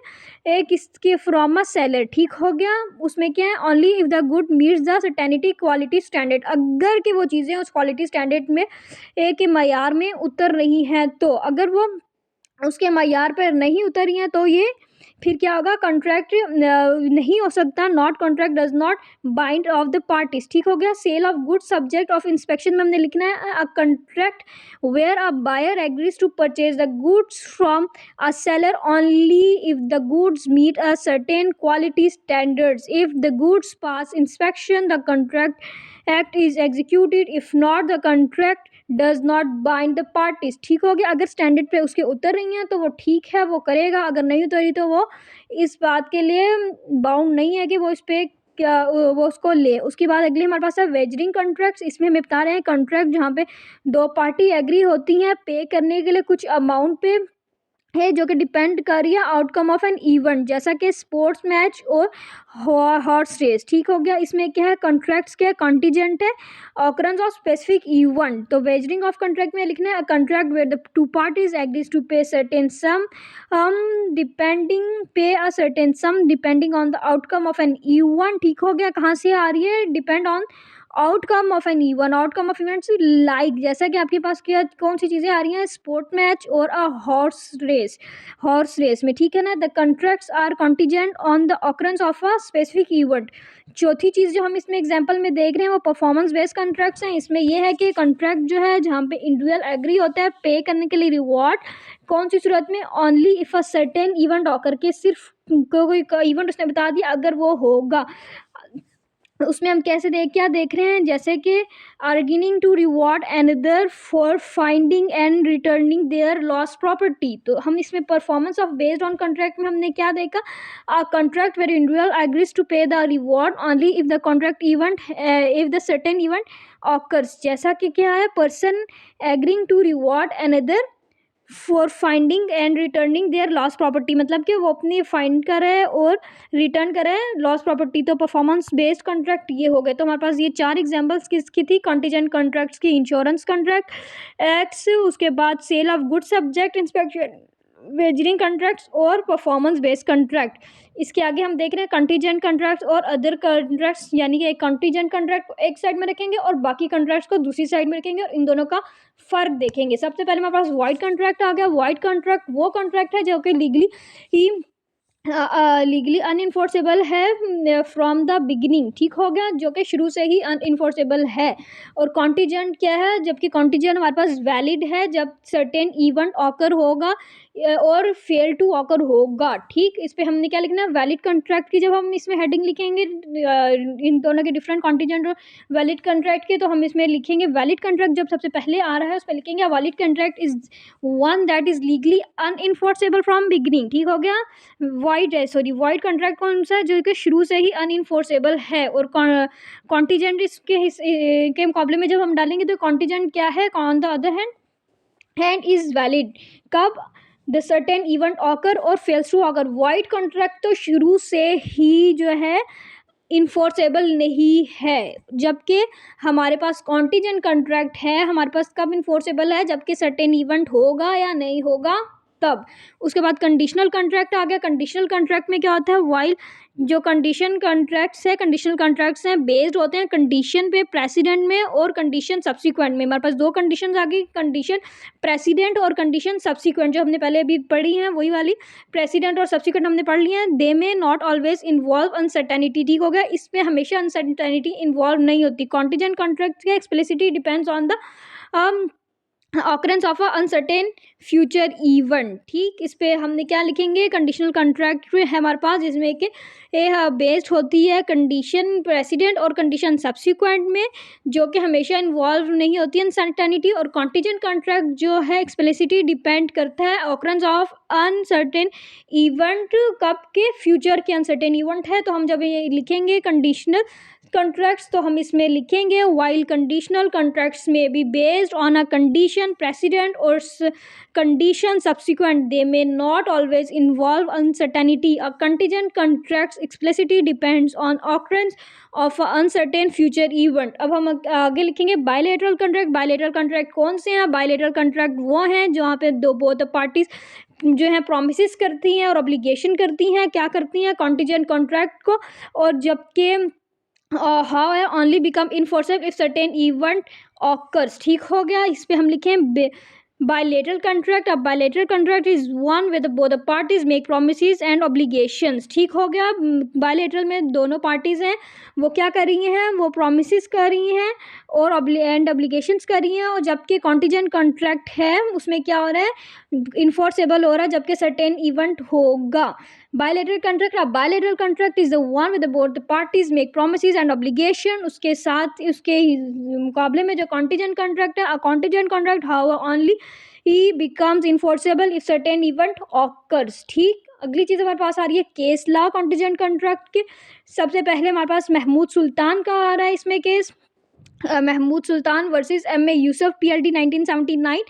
एक इसके फ्रॉम अ सेलर। ठीक हो गया, उसमें क्या है, only if the good meets the certainty quality standard, अगर कि वो चीज़ें उस क्वालिटी स्टैंडर्ड में एक मयार में उतर रही हैं, तो अगर वो उसके मयार पर नहीं उतरी हैं तो ये फिर क्या होगा, कॉन्ट्रैक्ट नहीं हो सकता, not contract does not bind of the parties. ठीक हो गया, sale of good subject of inspection में हमने लिखना है a contract where a buyer agrees to purchase the goods from a seller only if the goods meet a certain quality standards, if the goods pass inspection the contract act is executed, if not the contract does not bind the parties. ठीक हो गया, अगर standard पे उसके उतर रही हैं तो वो ठीक है, वो करेगा, अगर नहीं उतरी तो वो इस बात के लिए बाउंड नहीं है कि वो इस पे क्या वो उसको ले। उसके बाद अगले हमारे पास है वेजरिंग कॉन्ट्रैक्ट्स। इसमें हम बता रहे हैं कॉन्ट्रैक्ट जहाँ पे दो पार्टी एग्री होती हैं पे करने के लिए कुछ अमाउंट पे है जो कि डिपेंड कर रही है आउटकम ऑफ एन इवेंट, जैसा कि स्पोर्ट्स मैच और हॉर्स रेस। ठीक हो गया, इसमें क्या है, कॉन्ट्रैक्ट्स क्या है, कॉन्टीजेंट है, ऑकरेंस ऑफ स्पेसिफिक इवेंट। तो वेजरिंग ऑफ कॉन्ट्रैक्ट में लिखना है contract where the two parties agrees to pay certain sum depending on the outcome of an event. ठीक हो गया, कहाँ से आ रही है, depend on outcome of an event, outcome of events like जैसा कि आपके पास क्या कौन सी चीज़ें आ रही हैं, स्पोर्ट मैच और अ हॉर्स रेस में, ठीक है ना। The contracts are contingent on the occurrence of a specific event. चौथी चीज़ जो हम इसमें एग्जाम्पल में देख रहे हैं वो परफॉर्मेंस बेस्ड कॉन्ट्रैक्ट्स हैं। इसमें यह है कि कॉन्ट्रैक्ट जो है जहाँ पे इंडिविजुअल एग्री होता है पे करने के लिए रिवॉर्ड, कौन सी सूरत में, only if a certain event occur के, सिर्फ कोई इवेंट उसने बता दिया अगर वो होगा। उसमें हम क्या देख रहे हैं, जैसे कि agreeing to reward another for finding and returning their lost property. तो हम इसमें performance of based on contract में हमने क्या देखा, a contract where individual agrees to pay the reward only if the contract event if the certain event occurs. जैसा कि क्या है, person agreeing to reward another for finding and returning their lost property, मतलब कि वो अपनी find करे और रिटर्न करे लॉस्ट प्रॉपर्टी। तो परफॉर्मेंस बेस्ड कॉन्ट्रैक्ट ये हो गए। तो हमारे पास ये 4 एग्जांपल्स किसकी थी, कॉन्टीजेंट कॉन्ट्रैक्ट्स की, इंश्योरेंस कॉन्ट्रैक्ट एक्स, उसके बाद sale of good subject inspection wagering contracts और परफॉर्मेंस बेस्ड कॉन्ट्रैक्ट। इसके आगे हम देख रहे हैं कंटीजेंट कॉन्ट्रैक्ट्स और अदर कॉन्ट्रैक्ट्स, यानी कि एक कंटीजेंट कॉन्ट्रैक्ट को एक साइड में रखेंगे और बाकी कॉन्ट्रैक्ट्स को दूसरी साइड में रखेंगे और इन दोनों का फर्क देखेंगे। सबसे पहले हमारे पास वाइड कॉन्ट्रैक्ट आ गया। वाइड कॉन्ट्रैक्ट वो कॉन्ट्रैक्ट है जो कि लीगली अनइन्फोर्सेबल है फ्रॉम द बिगिनिंग, ठीक हो गया, जो कि शुरू से ही अनइन्फोर्सेबल है। और कॉन्टीजेंट क्या है, जबकि कॉन्टीजेंट हमारे पास वैलिड है जब सर्टेन इवेंट ऑकर होगा और फेल टू ऑकर होगा, ठीक। इस पे हमने क्या लिखना है, वैलिड कॉन्ट्रैक्ट की जब हम इसमें हेडिंग लिखेंगे इन दोनों के डिफरेंट कॉन्टीजेंट और वैलिड कॉन्ट्रैक्ट के, तो हम इसमें लिखेंगे वैलिड कॉन्ट्रैक्ट जब सबसे पहले आ रहा है उस पर लिखेंगे valid contract is one that is legally unenforceable from beginning, ठीक हो गया। वाइड कॉन्ट्रैक्ट कौन सा है, जो कि शुरू से ही अनइन्फोर्सेबल है। और कॉन्टीजेंट के मुकाबले में जब हम डालेंगे तो कॉन्टीजेंट क्या है, on the other hand is valid कब, द सर्टेन इवेंट ऑकर और fails to occur. Void contract तो शुरू से ही जो है इन्फोर्सेबल नहीं है, जबकि हमारे पास कॉन्टीजेंट कॉन्ट्रैक्ट है, हमारे पास कब इन्फोर्सेबल है, जबकि सर्टेन इवेंट होगा या नहीं होगा तब। उसके बाद कंडीशनल कॉन्ट्रैक्ट आ गया। कंडीशनल कॉन्ट्रैक्ट में क्या होता है, वाइल जो कंडीशनल कॉन्ट्रैक्ट्स हैं बेस्ड होते हैं कंडीशन पे, प्रेसिडेंट में और कंडीशन सब्सिक्वेंट में। हमारे पास 2 कंडीशन आ गई, कंडीशन प्रेसिडेंट और कंडीशन सब्सिक्वेंट, जो हमने पहले अभी पढ़ी हैं वही वाली, प्रेसिडेंट और सब्सिक्वेंट हमने पढ़ ली हैं। दे में नॉट ऑलवेज इन्वॉल्व अनसर्टेनिटी, ठीक हो गया, इस पर हमेशा अनसर्टेनिटी इन्वॉल्व नहीं होती। कॉन्टीजेंट कॉन्ट्रैक्ट की explicitly depends on the occurrence of a uncertain future event, ठीक। इस पे हमने क्या लिखेंगे, कंडीशनल कॉन्ट्रैक्ट है हमारे पास, जिसमें कि बेस्ड होती है कंडीशन प्रेसिडेंट और कंडीशन सब्सिक्वेंट में, जो कि हमेशा इन्वॉल्व नहीं होती अनसर्टेनिटी। और कॉन्टीजेंट कॉन्ट्रैक्ट जो है एक्सप्लिसिटी डिपेंड करता है ऑकरेंस ऑफ अनसर्टेन इवेंट, कब के, फ्यूचर के अनसर्टेन इवेंट है। तो हम जब ये लिखेंगे कंडीशनल कॉन्ट्रैक्ट्स तो हम इसमें लिखेंगे वाइल कंडीशनल कॉन्ट्रैक्ट्स में be based on a condition precedent और condition subsequent, they may not always involve uncertainty. A contingent contracts explicitly depends on occurrence of a uncertain future event. अब हम आगे लिखेंगे बायलैटरल कॉन्ट्रैक्ट। बायलैटरल कॉन्ट्रैक्ट कौन से हैं, bilateral contract वो हैं जहाँ पे बोथ पार्टीज जो है प्रोमिस करती हैं और ऑब्लिगेशन करती हैं, क्या करती हैं, कॉन्टीजेंट कॉन्ट्रैक्ट को। और जबकि हाउ है only become enforceable if certain event occurs, ठीक हो गया। इस पे हम लिखें bilateral contract। अब bilateral contract is one where both the parties make promises and obligations, ठीक हो गया। bilateral में दोनों parties हैं, वो क्या कर रही हैं, वो promises कर रही हैं और and obligations कर रही हैं। और जबकि contingent contract है उसमें क्या हो रहा है, enforceable हो रहा है जबकि certain event होगा। bilateral contract, अब bilateral contract is the one with both the parties make promises and obligation। उसके साथ उसके मुकाबले में जो contingent contract है, a contingent contract however only he becomes enforceable if certain event occurs, ठीक। अगली चीज़ हमारे पास आ रही है केस लॉ contingent contract के। सबसे पहले हमारे पास महमूद सुल्तान का आ रहा है इसमें case, Mahmood Sultan versus M A Yusuf PLD 1979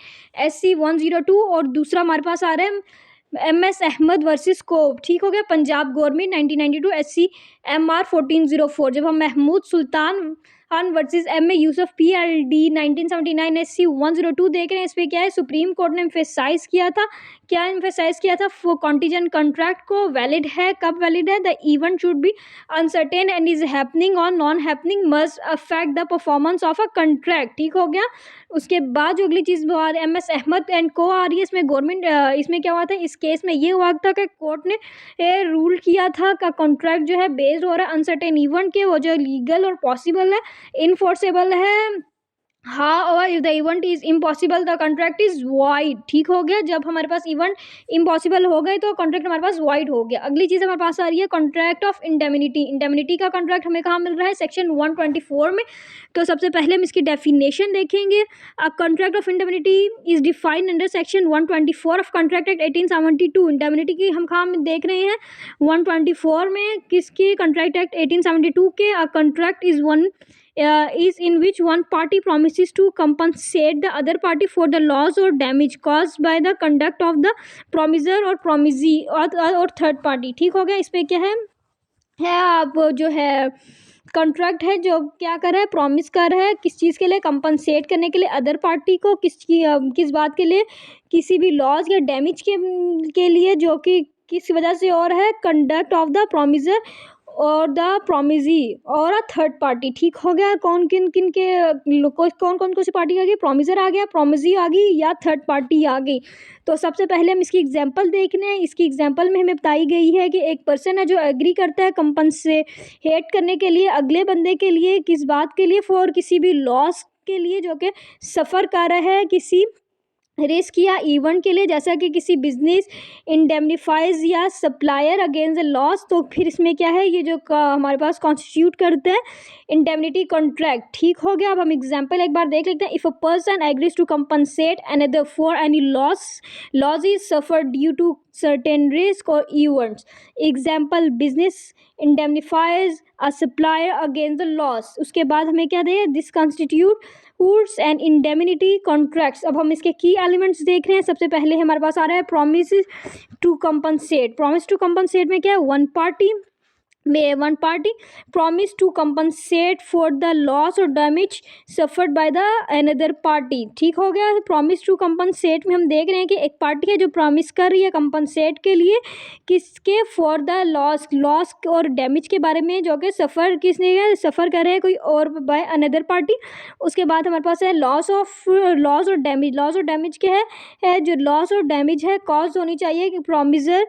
SC 102। और दूसरा हमारे पास आ रहा है MS अहमद वर्सेस कोब, ठीक हो गया, पंजाब गवर्नमेंट 1992 SC MR 1404। जब हम Mahmood Sultan Khan versus M A Yusuf PLD 1979 SC 102 देख रहे हैं। इस पर क्या है, सुप्रीम कोर्ट ने एम्फेसाइज किया था, क्या एम्फेसाइज किया था, कॉन्टीजेंट कॉन्ट्रैक्ट को वैलिड है, कब वैलिड है, the event should be uncertain and is happening और non happening must affect the performance of a contract. ठीक हो गया। उसके बाद जो अगली चीज़ MS अहमद एंड को आ रही है, इसमें गवर्नमेंट, इसमें क्या हुआ था, इस केस में ये हुआ था कि कोर्ट ने रूल किया था का कॉन्ट्रैक्ट जो है बेस्ड हो रहा है अनसर्टेन इवेंट के, वो जो लीगल और पॉसिबल है, इनफोर्सेबल है। हाँ, और if the event is impossible the contract is wide. ठीक हो गया। जब हमारे पास इवेंट इम्पॉसिबल हो गए तो कॉन्ट्रैक्ट हमारे पास वाइड हो गया। अगली चीज़ हमारे पास आ रही है कॉन्ट्रैक्ट ऑफ इंडेमिनिटी। इंडेमिनिटी का कॉन्ट्रैक्ट हमें कहाँ मिल रहा है, सेक्शन 124 में। तो सबसे पहले हम इसकी डेफिनेशन देखेंगे। A contract of indemnity is defined under section 124 of contract act 1872। Indemnity की हम कहाँ देख रहे हैं, 124 में। किसकी, कॉन्ट्रैक्ट एक्ट 1872 के। A contract is one is in which one party promises to compensate the other party for the loss or damage caused by the conduct of the promisor or promisee और third party. ठीक हो गया। इस पर क्या है आप जो है कॉन्ट्रैक्ट है जो क्या कर रहा है, प्रॉमिस कर रहा है किस चीज़ के लिए, कंपनसेट करने के लिए अदर पार्टी को, किस बात के लिए, किसी भी लॉस या डैमेज के लिए जो कि किस वजह से और है, कंडक्ट ऑफ द प्रोमिसर और द प्रोमिजी और अ थर्ड पार्टी। ठीक हो गया। कौन कौन सी पार्टी आ गई, प्रोमिसर आ गया, प्रोमिजी आ गई या थर्ड पार्टी आ गई। तो सबसे पहले हम इसकी एग्जांपल देखने हैं। इसकी एग्जांपल में हमें बताई गई है कि एक पर्सन है जो एग्री करता है कंपनसेट करने के लिए अगले बंदे के लिए, किस बात के लिए, फॉर किसी भी लॉस के लिए जो कि सफ़र कर रहा है किसी रिस्क या इवेंट के लिए, जैसा कि किसी बिजनेस इंडेमनीफाइज या सप्लायर अगेंस्ट द लॉस। तो फिर इसमें क्या है, ये जो हमारे पास कॉन्स्टिट्यूट करते हैं इंडेमनिटी कॉन्ट्रैक्ट। ठीक हो गया। अब हम एग्जांपल एक बार देख लेते हैं। If a person agrees to compensate another for any loss is suffer due to certain risk और events. Example, business indemnifies a supplier against the loss. उसके बाद हमें क्या दे, this constitute goods and indemnity contracts. अब हम इसके की एलिमेंट्स देख रहे हैं। सबसे पहले हमारे पास आ रहा है promise to compensate. Promise to compensate में क्या है, one party promise to compensate for the loss or damage suffered by the another party। ठीक हो गया। promise to compensate में हम देख रहे हैं कि एक पार्टी है जो प्रॉमिस कर रही है कंपनसेट के लिए, किसके, फॉर द लॉस और डैमेज के बारे में जो कि सफ़र कर रहे हैं कोई और बाय अनदर पार्टी। उसके बाद हमारे पास है लॉस और डैमेज। लॉस और डैमेज क्या है जो लॉस और डैमेज है कॉज होनी चाहिए कि प्रोमिसर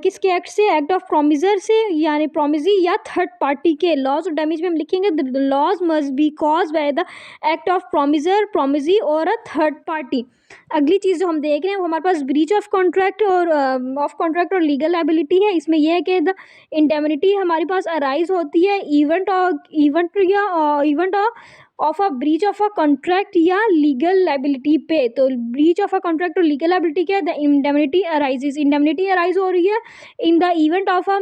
किसके एक्ट से, एक्ट ऑफ प्रोमिसर से, यानी प्रोमिजी या थर्ड पार्टी के। लॉस और डैमेज में हम लिखेंगे the loss must be cause by the act of promisor, promisee और अ थर्ड पार्टी। अगली चीज़ जो हम देख रहे हैं वो हमारे पास ब्रीच ऑफ कॉन्ट्रैक्ट और लीगल लायबिलिटी है। इसमें यह है कि द इंडेमनिटी हमारे पास अराइज होती है event of a breach of a contract या लीगल लायबिलिटी पे। तो ब्रीच ऑफ अ कॉन्ट्रैक्ट और लीगल लायबिलिटी क्या है, द इंडेमनिटी अराइज हो रही है in the event of a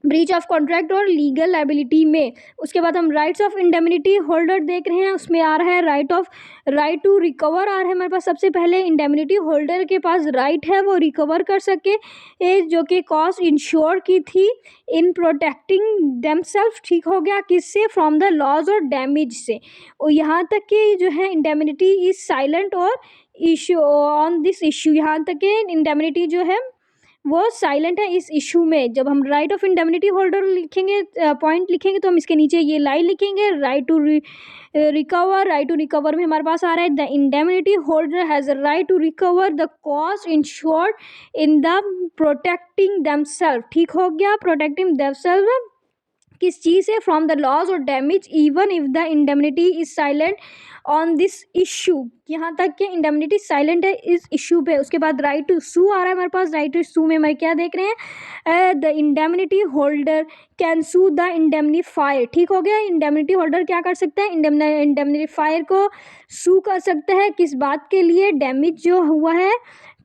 breach of contract और लीगल लायबिलिटी में। उसके बाद हम राइट्स ऑफ इंडेमनिटी होल्डर देख रहे हैं। उसमें आ रहा है राइट टू रिकवर आ रहा है हमारे पास। सबसे पहले इंडेमनिटी होल्डर के पास राइट है वो रिकवर कर सके जो कि कॉस्ट इंश्योर की थी इन प्रोटेक्टिंग देमसेल्फ। ठीक हो गया। किससे, फ्रॉम द लॉस और डैमेज से। और यहाँ तक कि जो है इंडेमनिटी इज साइलेंट और इशू ऑन दिस इशू। यहाँ तक कि इंडेमनिटी जो है वो साइलेंट है इस इशू में। जब हम राइट ऑफ इंडेमनिटी होल्डर लिखेंगे, पॉइंट लिखेंगे, तो हम इसके नीचे ये लाइन लिखेंगे, राइट टू रिकवर में हमारे पास आ रहा है the indemnity holder has a right to recover the cost insured in the protecting themselves. ठीक हो गया। प्रोटेक्टिंग देमसेल्फ किस चीज़ से, फ्रॉम द लॉस और damage even if the indemnity is silent on this issue. यहाँ तक कि इंडेमनिटी साइलेंट है इस इशू पे। उसके बाद राइट टू सू आ रहा है हमारे पास। राइट टू सू में हमें क्या देख रहे हैं, the indemnity holder can sue the indemnifier. ठीक हो गया। इंडेमनिटी होल्डर क्या कर सकता है, इंडेमनीफायर को सू कर सकता है किस बात के लिए, डैमेज जो हुआ है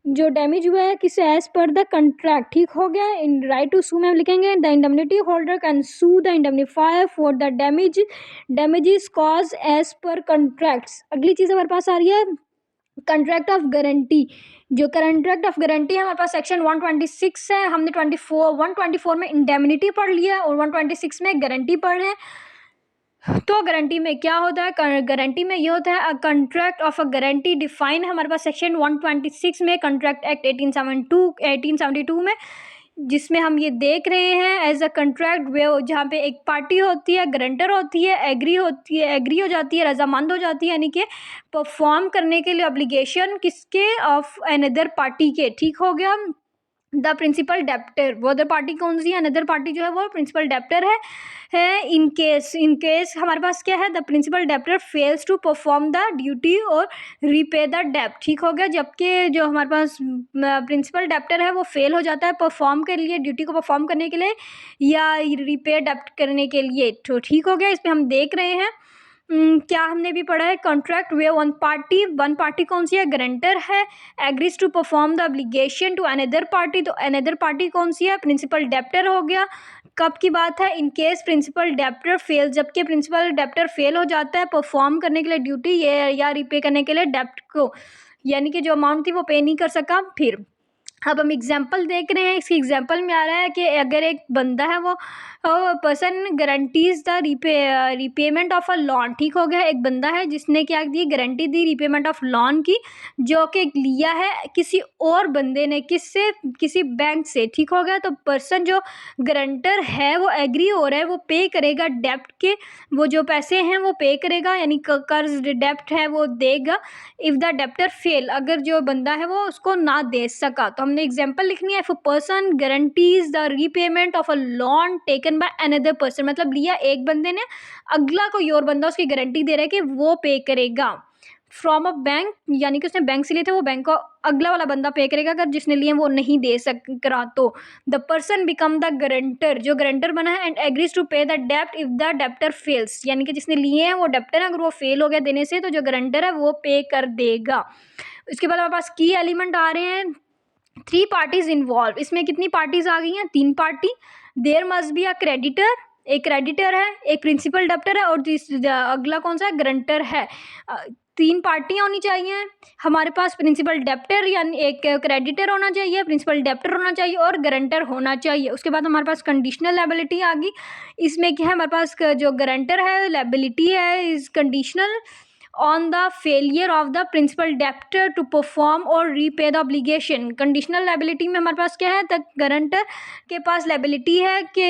किस एज पर द कंट्रैक्ट। ठीक हो गया। इन राइट टू सू में हम लिखेंगे the indemnity holder can sue the indemnifier for the damages cause as per contracts. अगली चीज़ हमारे पास आ रही है कंट्रैक्ट ऑफ गारंटी। जो कंट्रैक्ट ऑफ गारंटी है हमारे पास सेक्शन 126 है। हमने 124 में इंडेमनिटी पढ़ लिया और 126 में गारंटी पढ़ रहे हैं। तो गारंटी में क्या होता है, गारंटी में ये होता है contract of a guarantee define है हमारे पास सेक्शन 126 में कंट्रैक्ट एक्ट 1872 में, जिसमें हम ये देख रहे हैं एज अ कंट्रैक्ट वे, जहाँ पे एक पार्टी होती है, गारंटर होती है, एग्री हो जाती है, रजामंद हो जाती है, यानी कि परफॉर्म करने के लिए ऑब्लिगेशन किसके, ऑफ अनदर पार्टी के। ठीक हो गया। द प्रिंसिपल डेप्टर, वो अदर पार्टी कौन सी है, अनदर पार्टी जो है वो प्रिंसिपल डेप्टर है इन केस हमारे पास क्या है, the principal debtor fails to perform the duty और रीपे द डेप्ट। ठीक हो गया। जबकि जो हमारे पास प्रिंसिपल डेप्टर है वो फेल हो जाता है परफॉर्म के लिए, ड्यूटी को परफॉर्म करने के लिए या रीपे डेप्ट करने के लिए। तो ठीक हो गया। इसमें हम देख रहे हैं क्या हमने भी पढ़ा है, कॉन्ट्रैक्ट वे वन पार्टी कौन सी है, गारंटर है, agrees to perform the obligation to another party, तो अनदर पार्टी कौन सी है, प्रिंसिपल डेप्टर हो गया। कब की बात है, in case principal debtor fail, जबकि प्रिंसिपल डेप्टर फेल हो जाता है परफॉर्म करने के लिए ड्यूटी ये या रिपे करने के लिए डेप्ट को, यानी कि जो अमाउंट थी वो पे नहीं कर सका। फिर अब हम एग्जाम्पल देख रहे हैं। इसके एग्जाम्पल में आ रहा है कि अगर एक बंदा है वो person guarantees the repayment of a loan. ठीक हो गया। एक बंदा है जिसने क्या दी, गारंटी दी रीपेमेंट ऑफ लोन की, जो कि लिया है किसी और बंदे ने, किससे, किसी बैंक से। ठीक हो गया। तो पर्सन जो गारंटर है वो एग्री हो रहा है, वो पे करेगा डेप्ट के, वो जो पैसे हैं वो पे करेगा, यानी कर्ज डेप्ट है वो देगा। इफ़ द डेप्टर फेल, अगर जो बंदा है वो उसको ना दे सका, तो हमने एग्जांपल लिखनी है। If a person guarantees the repayment of a loan taken by another person, मतलब लिया एक बंदे ने, अगला कोई और बंदा उसकी गारंटी दे रहा है कि वो पे करेगा फ्रॉम अ बैंक, यानी कि उसने बैंक से लिए थे, वो बैंक को अगला वाला बंदा पे करेगा, अगर जिसने लिए वो नहीं दे सक रहा तो the person become the guarantor, जो गारंटर बना है, and agrees to pay the डेप्ट इफ द डेप्टर फेल्स, यानी कि जिसने लिए हैं वो डेप्टर है, अगर वो फेल हो गया देने से तो जो गारंटर है वो पे कर देगा। इसके बाद हमारे पास की एलिमेंट आ रहे हैं, 3 पार्टीज इन्वॉल्व। इसमें कितनी पार्टीज आ गई हैं, 3 party. There must be a creditor, एक क्रेडिटर है, एक प्रिंसिपल डेप्टर है, और अगला कौन सा है, गारंटर है। 3 पार्टियां होनी चाहिए हमारे पास, प्रिंसिपल डेप्टर यानी एक क्रेडिटर होना चाहिए, प्रिंसिपल डेप्टर होना चाहिए और गारंटर होना चाहिए। उसके बाद हमारे पास कंडीशनल लायबिलिटी आ गई। इसमें क्या है, हमारे पास जो गारंटर है, लायबिलिटी है is conditional on the failure of the principal debtor to perform or repay the obligation। Conditional liability में हमारे पास क्या है, द गारंटर के पास लायबिलिटी है कि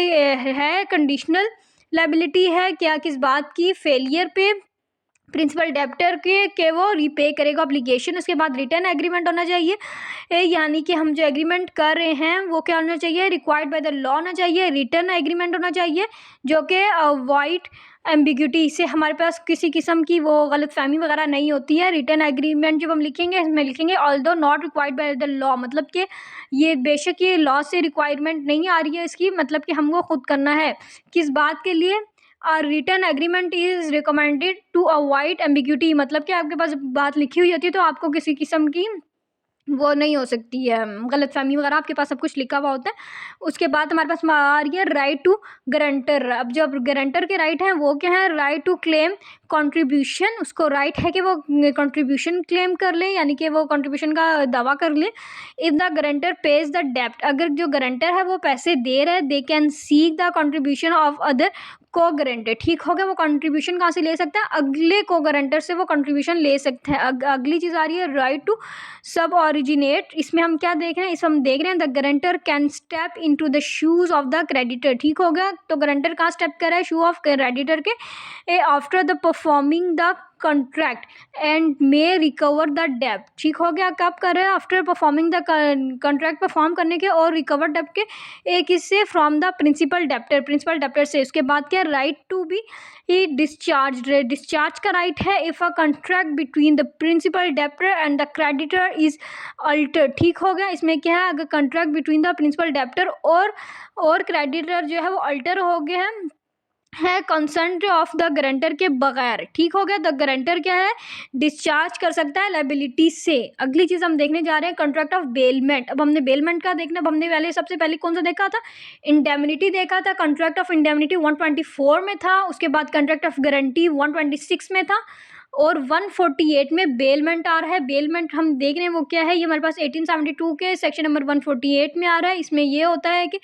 है कंडीशनल लायबिलिटी है क्या, किस बात की, फेलियर पे प्रिंसिपल डेप्टर के वो रीपे करेगा ऑब्लिगेशन। उसके बाद रिटर्न एग्रीमेंट होना चाहिए, यानी कि हम जो एग्रीमेंट कर रहे हैं वो क्या होना चाहिए, रिक्वायर्ड बाय द लॉ होना चाहिए, रिटर्न एग्रीमेंट होना चाहिए, जो कि अवॉइड एम्बिग्यूटी से हमारे पास किसी किस्म की वो गलतफहमी वगैरह नहीं होती है। रिटर्न एग्रीमेंट जब हम लिखेंगे, इसमें लिखेंगे although not required by the law, मतलब कि ये बेशक ये लॉ से रिक्वायरमेंट नहीं आ रही है इसकी, मतलब कि हमको खुद करना है। किस बात के लिए, return agreement is recommended to avoid ambiguity, मतलब कि आपके पास बात लिखी हुई होती है तो आपको किसी किस्म की वो नहीं हो सकती है गलतफहमी वगैरह, आपके पास सब कुछ लिखा हुआ होता है। उसके बाद हमारे पास आ रही है राइट टू गारंटर। अब जो गारंटर के राइट हैं वो क्या है, राइट टू क्लेम कंट्रीब्यूशन, उसको राइट है कि वो कंट्रीब्यूशन क्लेम कर ले, यानी कि वो कंट्रीब्यूशन का दावा कर ले। If the guarantor pays the डेप्ट, अगर जो गारंटर है वो पैसे दे रहे हैं, they can seek the contribution of other co guarantor. ठीक हो गया। वो कंट्रीब्यूशन कहाँ से ले सकता है, अगले को गारंटर से वो कंट्रीब्यूशन ले सकते हैं। अगली चीज़ आ रही है राइट टू सब ऑरिजिनेट। इसमें हम क्या देख रहे हैं, इसमें हम देख रहे हैं the guarantor can step into the shoes of the creditor. ठीक हो गया। तो गारंटर कहाँ स्टेप कर रहा है, शू ऑफ क्रेडिटर के, after the performing the contract and may recover the डेप्ट। ठीक हो गया। कब कर रहे हैं, after performing the contract, perform करने के और रिकवर डेप्ट के, एक इससे फ्रॉम द प्रिंसिपल डेप्टर से। उसके बाद क्या, राइट टू बी ही डिस्चार्ज का राइट है if a contract between the principal debtor and the creditor is alter. ठीक हो गया। इसमें क्या है, अगर contract between the principal debtor और क्रेडिटर जो है वो अल्टर हो गया है कंसेंट ऑफ द गारंटर के बगैर। ठीक हो गया। द गारंटर क्या है, डिस्चार्ज कर सकता है लायबिलिटी से। अगली चीज़ हम देखने जा रहे हैं कॉन्ट्रैक्ट ऑफ बेलमेंट। अब हमने बेलमेंट का देखना, अब हमने सबसे पहले कौन सा देखा था, इंडेमनिटी देखा था। कॉन्ट्रैक्ट ऑफ इंडेमनिटी 124 में था। उसके बाद कॉन्ट्रैक्ट ऑफ गारंटी 126 में था, और 148 में बेलमेंट आ रहा है। बेलमेंट हम देख रहे हैं वो क्या है, ये हमारे पास 1872 के सेक्शन नंबर 148 में आ रहा है। इसमें ये होता है कि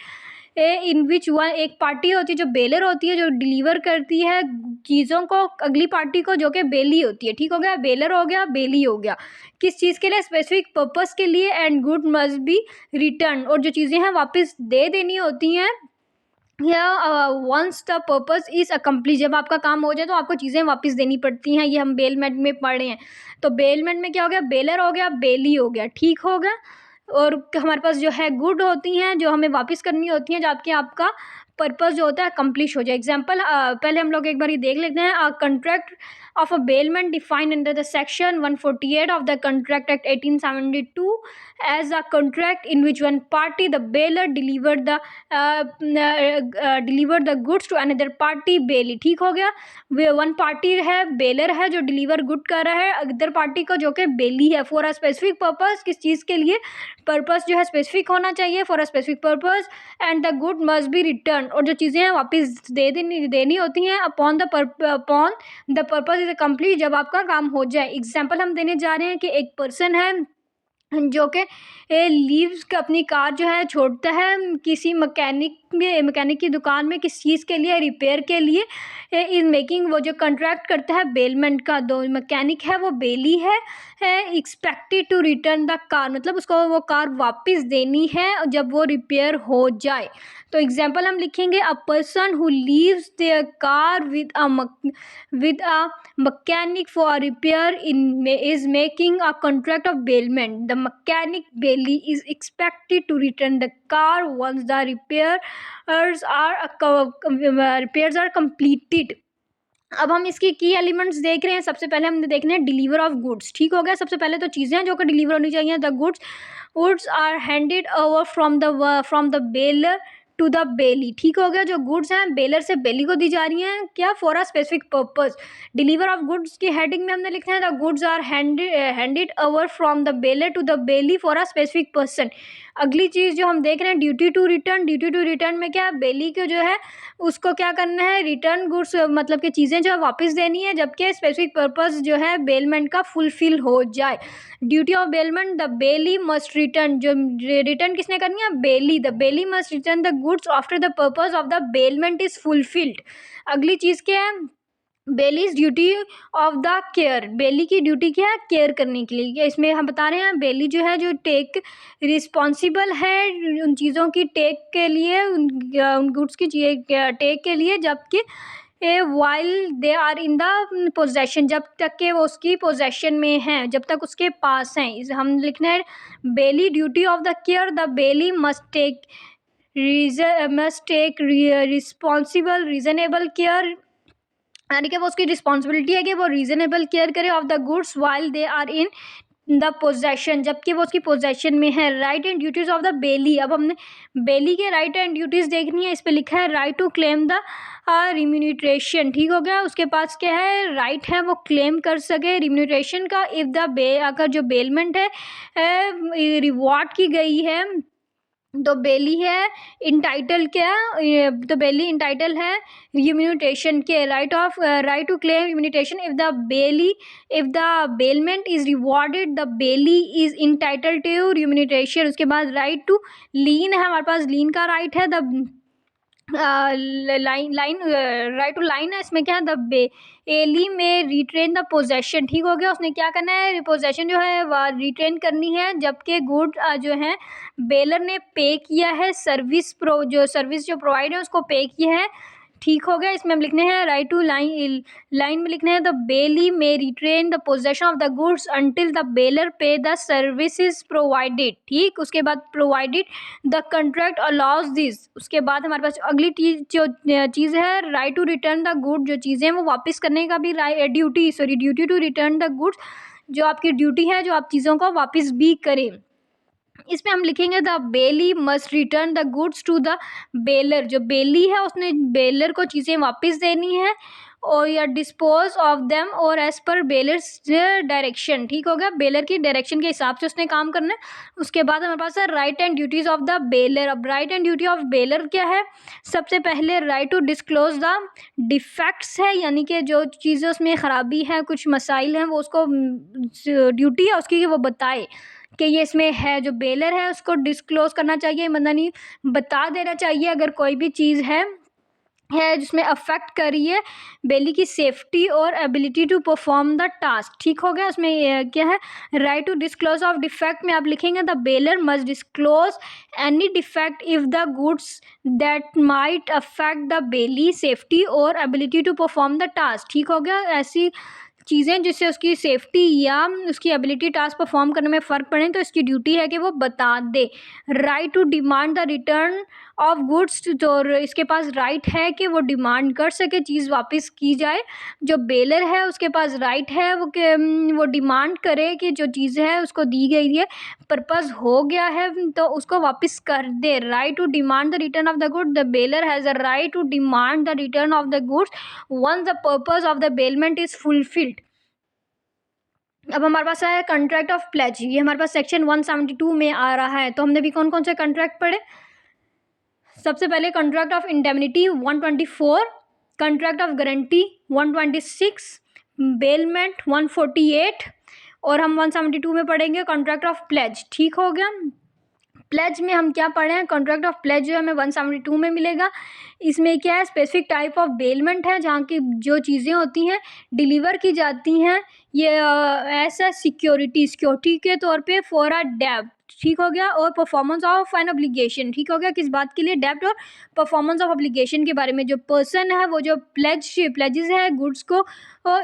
इन विच वन एक पार्टी होती है जो बेलर होती है, जो डिलीवर करती है चीज़ों को अगली पार्टी को, जो कि बेली होती है। ठीक हो गया, बेलर हो गया, बेली हो गया। किस चीज़ के लिए? स्पेसिफिक पर्पस के लिए। And good must be return, और जो चीज़ें हैं वापस दे देनी होती हैं या वंस द पर्पस इज अकम्प्लीट, जब आपका काम हो जाए तो आपको चीज़ें वापस देनी पड़ती हैं। ये हम बेलमेंट में पढ़े हैं। तो बेलमेंट में क्या हो गया? बेलर हो गया, बेली हो गया। ठीक हो गया। और हमारे पास जो है गुड होती हैं जो हमें वापस करनी होती हैं, जबकि आपका पर्पस जो होता है कंप्लीट हो जाए। एग्जाम्पल पहले हम लोग एक बार ये देख लेते हैं। Contract of a bailment defined under the section 148 of the Contract Act 1872 as a contract in which one party, the bailer, delivered the goods to another party bailey। ठीक हो गया। वन पार्टी है, बेलर है जो deliver good कर रहा है other party को, जो कि बेली है। फॉर अ स्पेसिफिक पर्पस, किस चीज़ के लिए? पर्पस जो है स्पेसिफिक होना चाहिए, for a specific purpose. And the good must be return, और जो चीज़ें हैं वापस देनी होती हैं upon the purpose is complete, जब आपका काम हो जाए। एग्जाम्पल हम देने जा रहे हैं कि एक पर्सन है जो कि लीव्स का अपनी कार जो है छोड़ता है किसी मैकेनिक की दुकान में, किस चीज़ के लिए? रिपेयर के लिए। इज मेकिंग, वो जो कॉन्ट्रैक्ट करता है बेलमेंट का, दो मैकेनिक है वो बेली है expected to return the car, मतलब उसको वो कार वापस देनी है जब वो रिपेयर हो जाए। तो एग्जाम्पल हम लिखेंगे, a person who leaves their car with a mechanic for repair is making a contract of bailment. The mechanic bailey is expected to return the car once the repairs are completed। अब हम इसकी की elements देख रहे हैं। सबसे पहले हमने देखना है डिलीवर ऑफ गुड्स। ठीक हो गया। सबसे पहले तो चीज़ें जो कि डिलीवर होनी चाहिए, the goods are handed over from the bailor to the bailee. ठीक हो गया। जो गुड्स हैं बेलर से बेली को दी जा रही हैं, क्या? For a specific purpose. Deliver of goods की हेडिंग में हमने लिखा है the goods are handed over from the bailor to the bailee for a specific person. अगली चीज़ जो हम देख रहे हैं duty to return. Duty to return में क्या है? बेली को जो है उसको क्या करना है? रिटर्न गुड्स, मतलब कि चीज़ें जो है वापस देनी है जबकि स्पेसिफिक पर्पस जो है बेलमेंट का फुलफिल हो जाए। Duty of bailment, the bailee must return, जो रिटर्न किसने करनी है? Bailee. The bailee must return the goods after the purpose of the bailment is fulfilled. अगली चीज़ क्या है? Bailee's duty of the care. Bailee की ड्यूटी क्या है? केयर करने के लिए। इसमें हम बता रहे हैं बेली जो है जो टेक रिस्पॉन्सिबल है उन चीज़ों की टेक के लिए, उन गुड्स की टेक के लिए, जबकि while they are in the possession, जब तक के वो उसकी पोजेशन में हैं, जब तक उसके पास हैं। इसे हम लिखना है bailee duty of the care, the bailee must take responsible reasonable care, यानी कि वो उसकी रिस्पॉन्सिबिलिटी है कि वो रीजनेबल केयर करे of the goods while they are in the possession, जबकि वो उसकी पोजेशन में है। Right and duties of the bailee. अब हमने बेली के राइट एंड ड्यूटीज देखनी है। इस पे लिखा है right to claim the remuneration. ठीक हो गया। उसके पास क्या है? राइट है वो क्लेम कर सके रिम्यूनरेशन का। इफ द अगर जो बेलमेंट है रिवॉर्ड की गई है तो बेली है इंटाइटल, क्या? तो बेली इंटाइटल है रिम्यूनरेशन के, right to claim remuneration if the bailment is rewarded, the bailee is entitled to remuneration. उसके बाद राइट टू लीन है, हमारे पास लीन का राइट है। द राइट टू लाइन है। इसमें क्या है? द बेली में रिट्रेन द पोजेशन। ठीक हो गया। उसने क्या करना है? पोजेशन जो है वह रिट्रेन करनी है, जबकि गुड जो है बेलर ने पे किया है सर्विस जो प्रोवाइड है उसको पे किया है। ठीक हो गया। इसमें हम लिखने हैं राइट टू लाइन में लिखने हैं द बेली में retain the possession of the goods until the bailor pay the services provided. ठीक। उसके बाद provided the contract allows this. उसके बाद हमारे पास अगली जो चीज़ है right to return the good, जो चीज़ें वो वापस करने का भी duty to return the goods, जो आपकी ड्यूटी है जो आप चीज़ों को वापस भी करें। इसमें हम लिखेंगे the bailee must return the goods to the bailor. जो बेली है उसने बेलर को चीज़ें वापस देनी है और या डिस्पोज ऑफ देम और एज पर बेलर्स डायरेक्शन। ठीक हो गया। बेलर की डायरेक्शन के हिसाब से उसने काम करना है। उसके बाद हमारे पास है right and duties of the bailor. अब right and duty of bailor क्या है? सबसे पहले right to disclose the defects है, यानी कि जो चीज़ें उसमें ख़राबी है, कुछ मसाइल हैं, वो उसको ड्यूटी है उसकी कि वो बताए। कि ये इसमें है, जो बेलर है उसको डिस्क्लोज करना चाहिए, मतलब नहीं बता देना चाहिए अगर कोई भी चीज़ है जिसमें अफेक्ट कर रही है बेली की सेफ्टी और ability to perform the task. ठीक हो गया। उसमें क्या है, right to disclose of defect में आप लिखेंगे the bailor must disclose any defect if the goods that might affect the bailee safety और ability to perform the task. ठीक हो गया। ऐसी चीज़ें जिससे उसकी सेफ्टी या उसकी एबिलिटी टास्क परफॉर्म करने में फ़र्क पड़े तो इसकी ड्यूटी है कि वो बता दे। Right to demand the return of goods, तो इसके पास राइट है कि वो डिमांड कर सके चीज़ वापस की जाए। जो बेलर है उसके पास राइट है वो डिमांड करे कि जो चीज़ है उसको दी गई है, पर्पज़ हो गया है तो उसको वापस कर दे। Right to demand the return of the good, the bailor has a right to demand the return of the goods once the purpose of the bailment is fulfilled. अब हमारे पास है कॉन्ट्रैक्ट ऑफ प्लेज, ये हमारे पास section 172 में आ रहा है। तो हमने भी कौन कौन से कॉन्ट्रैक्ट पढ़े। सबसे पहले contract of indemnity 124, contract of guarantee 126, bailment 148 और हम 172 में पढ़ेंगे कॉन्ट्रैक्ट ऑफ प्लेज। ठीक हो गया। प्लेज में हम क्या पढ़े हैं, कॉन्ट्रैक्ट ऑफ प्लेज जो हमें 172 में मिलेगा। इसमें क्या है, स्पेसिफिक टाइप ऑफ बेलमेंट है जहाँ की जो चीज़ें होती हैं डिलीवर की जाती हैं ये ऐसा सिक्योरिटी के तौर पे फॉर अ डेब्ट। ठीक हो गया। और परफॉर्मेंस ऑफ एन ऑब्लिगेशन। ठीक हो गया। किस बात के लिए, डेब्ट और परफॉर्मेंस ऑफ ऑब्लिगेशन के बारे में। जो पर्सन है वो जो प्लेजेस है गुड्स को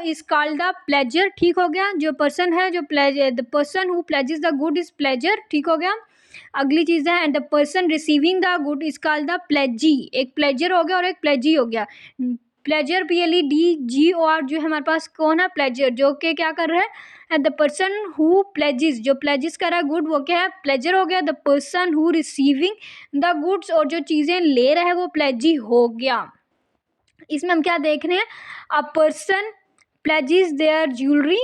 इज कॉल्ड द प्लेजर। ठीक हो गया। जो पर्सन है जो the person who pledges the good is pleasure. ठीक हो गया। अगली चीज़ है, and the person receiving the good is called the प्लेजी। एक प्लेजर हो गया और एक प्लेजी हो गया। प्लेजर PLEDGOR जो है हमारे पास कौन है, प्लेजर, जो कि क्या कर रहा है, एंड द पर्सन हु प्लेजिस, जो प्लेजिस कर रहा है गुड वो क्या है, प्लेजर हो गया। The person who receiving the goods, और जो चीज़ें ले रहा है वो प्लेजी हो गया। इसमें हम क्या देख रहे हैं, अ पर्सन प्लेजिस देयर ज्वेलरी।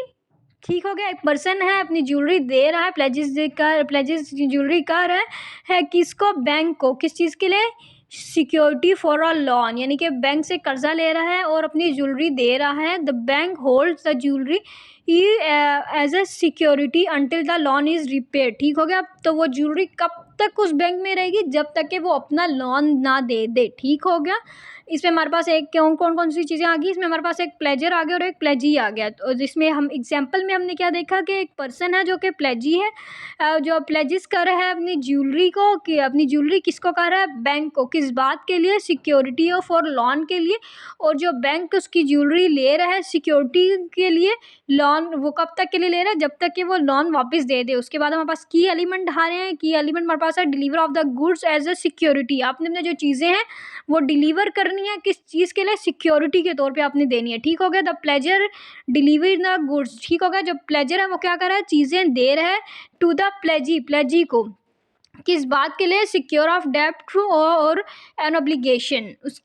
ठीक हो गया। एक पर्सन है अपनी ज्वेलरी दे रहा है, प्लेजिस ज्वेलरी कर रहा है किसको, बैंक को। किस चीज़ के लिए, सिक्योरिटी फॉर अ लोन, यानी कि बैंक से कर्जा ले रहा है और अपनी ज्वेलरी दे रहा है। The bank holds the jewellery as a security until the loan is repaid. ठीक हो गया। तो वो ज्वेलरी कब तक उस बैंक में रहेगी, जब तक कि वो अपना लोन ना दे दे। ठीक हो गया। इसमें हमारे पास एक कौन कौन सी चीज़ें आ गई, इसमें हमारे पास एक प्लेजर आ गया और एक प्लेजी आ गया। तो जिसमें हम एग्जाम्पल में हमने क्या देखा कि एक पर्सन है जो कि प्लेजी है, जो प्लेजिस कर रहा है अपनी ज्वेलरी को, कि अपनी ज्वेलरी किसको कर रहा है, बैंक को। किस बात के लिए, सिक्योरिटी ऑफ और लोन के लिए। और जो बैंक उसकी ज्वेलरी ले रहा है सिक्योरिटी के लिए, लोन वो कब तक के लिए ले रहा है, जब तक कि वो लोन वापस दे दे। उसके बाद हमारे पास की एलिमेंट आ रहे हैं। की एलिमेंट हमारे पास है deliver of the goods as a security. आपने अपने जो चीज़ें हैं वो डिलीवर करनी है किस चीज़ के लिए, सिक्योरिटी के तौर पे आपने देनी है। ठीक हो गया। The pleasure deliver the goods. ठीक हो गया। जो प्लेजर है वो क्या कर रहा है, चीज़ें दे रहा है टू द प्लेजी को। किस बात के लिए, सिक्योर ऑफ डेब्ट और एन ऑब्लिगेशन। उस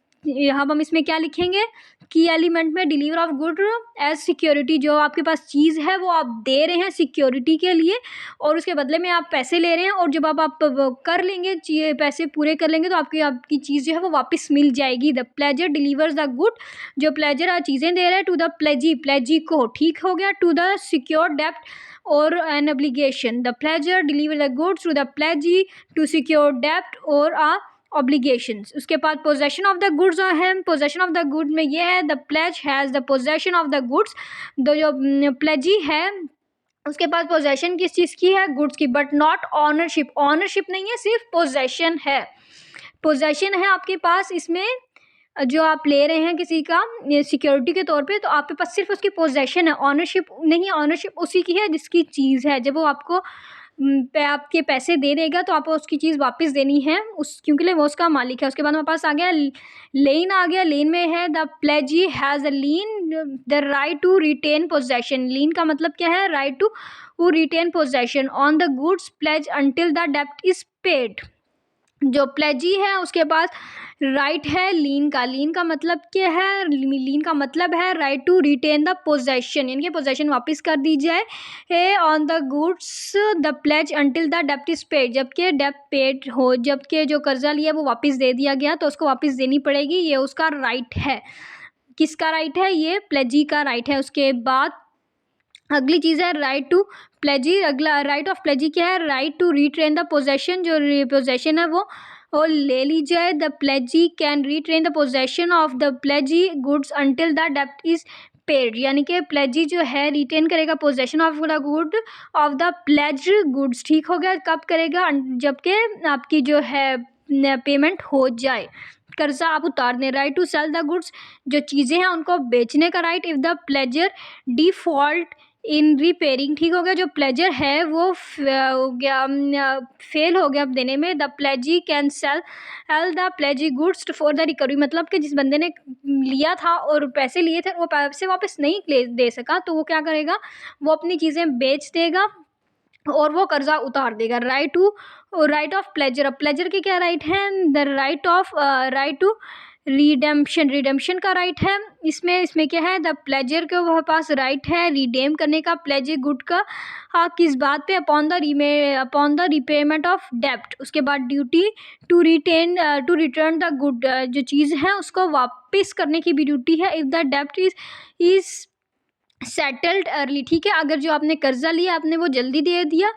हम इसमें क्या लिखेंगे, की एलिमेंट में deliver of good as security. जो आपके पास चीज़ है वो आप दे रहे हैं सिक्योरिटी के लिए और उसके बदले में आप पैसे ले रहे हैं, और जब आप कर लेंगे पैसे पूरे कर लेंगे तो आपकी चीज़ जो है वो वापस मिल जाएगी। The pleasure delivers the good, जो प्लेजर चीज़ें दे रहे हैं टू द प्लेजी को। ठीक हो गया। टू द सिक्योर डेब्ट or an obligation. The pledger deliver the goods to the pledgee to secure debt or a obligations. उसके बाद possession of the goods है, possession of the goods में ये है, the pledge has the possession of the goods। जो pledgee है उसके पास possession किस चीज़ की है, गुड्स की, बट नॉट ऑनरशिप। ऑनरशिप नहीं है, सिर्फ पोजेशन है। पोजेशन है आपके पास, इसमें जो आप ले रहे हैं किसी का सिक्योरिटी के तौर पे, तो आपके पास सिर्फ उसकी पोजेशन है, ऑनरशिप नहीं। ऑनरशिप उसी की है जिसकी चीज़ है। जब वो आपको आपके पैसे दे देगा तो आपको उसकी चीज़ वापस देनी है क्योंकि वो उसका मालिक है। उसके बाद हमारे पास आ गया लेन। आ गया लेन में है, the pledgee has a lien the right to retain possession. Lien का मतलब क्या है, right to retain possession on the goods pledge until the डेब्ट इज पेड। जो प्लेजी है उसके पास राइट है लीन का। लीन का मतलब क्या है, लीन का मतलब है right to retain the possession, यानी कि पोजेशन वापस कर दी जाए on the goods the pledge until the डेब्ट इज पेड। जबकि डेब्ट पेड हो, जबकि जो कर्जा लिया वो वापस दे दिया गया तो उसको वापस देनी पड़ेगी। ये उसका राइट है। किसका राइट है, ये प्लेजी का राइट है। उसके बाद अगली चीज़ है राइट टू प्लेजी। अगला राइट ऑफ प्लेजी क्या है? Right to retain the possession, जो पोजेशन है वो ले ली जाए। The pledgee can retain the possession of the pledgee goods until the डेब्ट इज पेड, यानी कि प्लेजी जो है रिटेन करेगा possession of the good of the pledge goods. ठीक हो गया? कब करेगा? जबकि आपकी जो है पेमेंट हो जाए, कर्जा आप उतार दें। Right to sell the goods, जो चीज़ें हैं उनको बेचने का right. If the pledger default in repairing, ठीक हो गया? जो प्लेजर है वो हो गया फेल हो गया अब देने में। The pledgee can sell the pledgee goods for the recovery, मतलब कि जिस बंदे ने लिया था और पैसे लिए थे वो पैसे वापस नहीं दे सका, तो वो क्या करेगा? वो अपनी चीज़ें बेच देगा और वो कर्जा उतार देगा। Right of pledger. अब प्लेजर के क्या राइट हैं? The right to redemption, redemption का राइट है। इसमें क्या है? द प्लेजर के वो पास राइट है रिडेम करने का प्लेजर गुड का। किस बात पे? अपॉन द रिपेमेंट ऑफ डेब्ट। उसके बाद duty to return the good, जो चीज़ है उसको वापस करने की भी ड्यूटी है। इफ़ द डेब्ट इज सेटल्ड अर्ली, ठीक है? अगर जो आपने कर्जा लिया आपने वो जल्दी दे दिया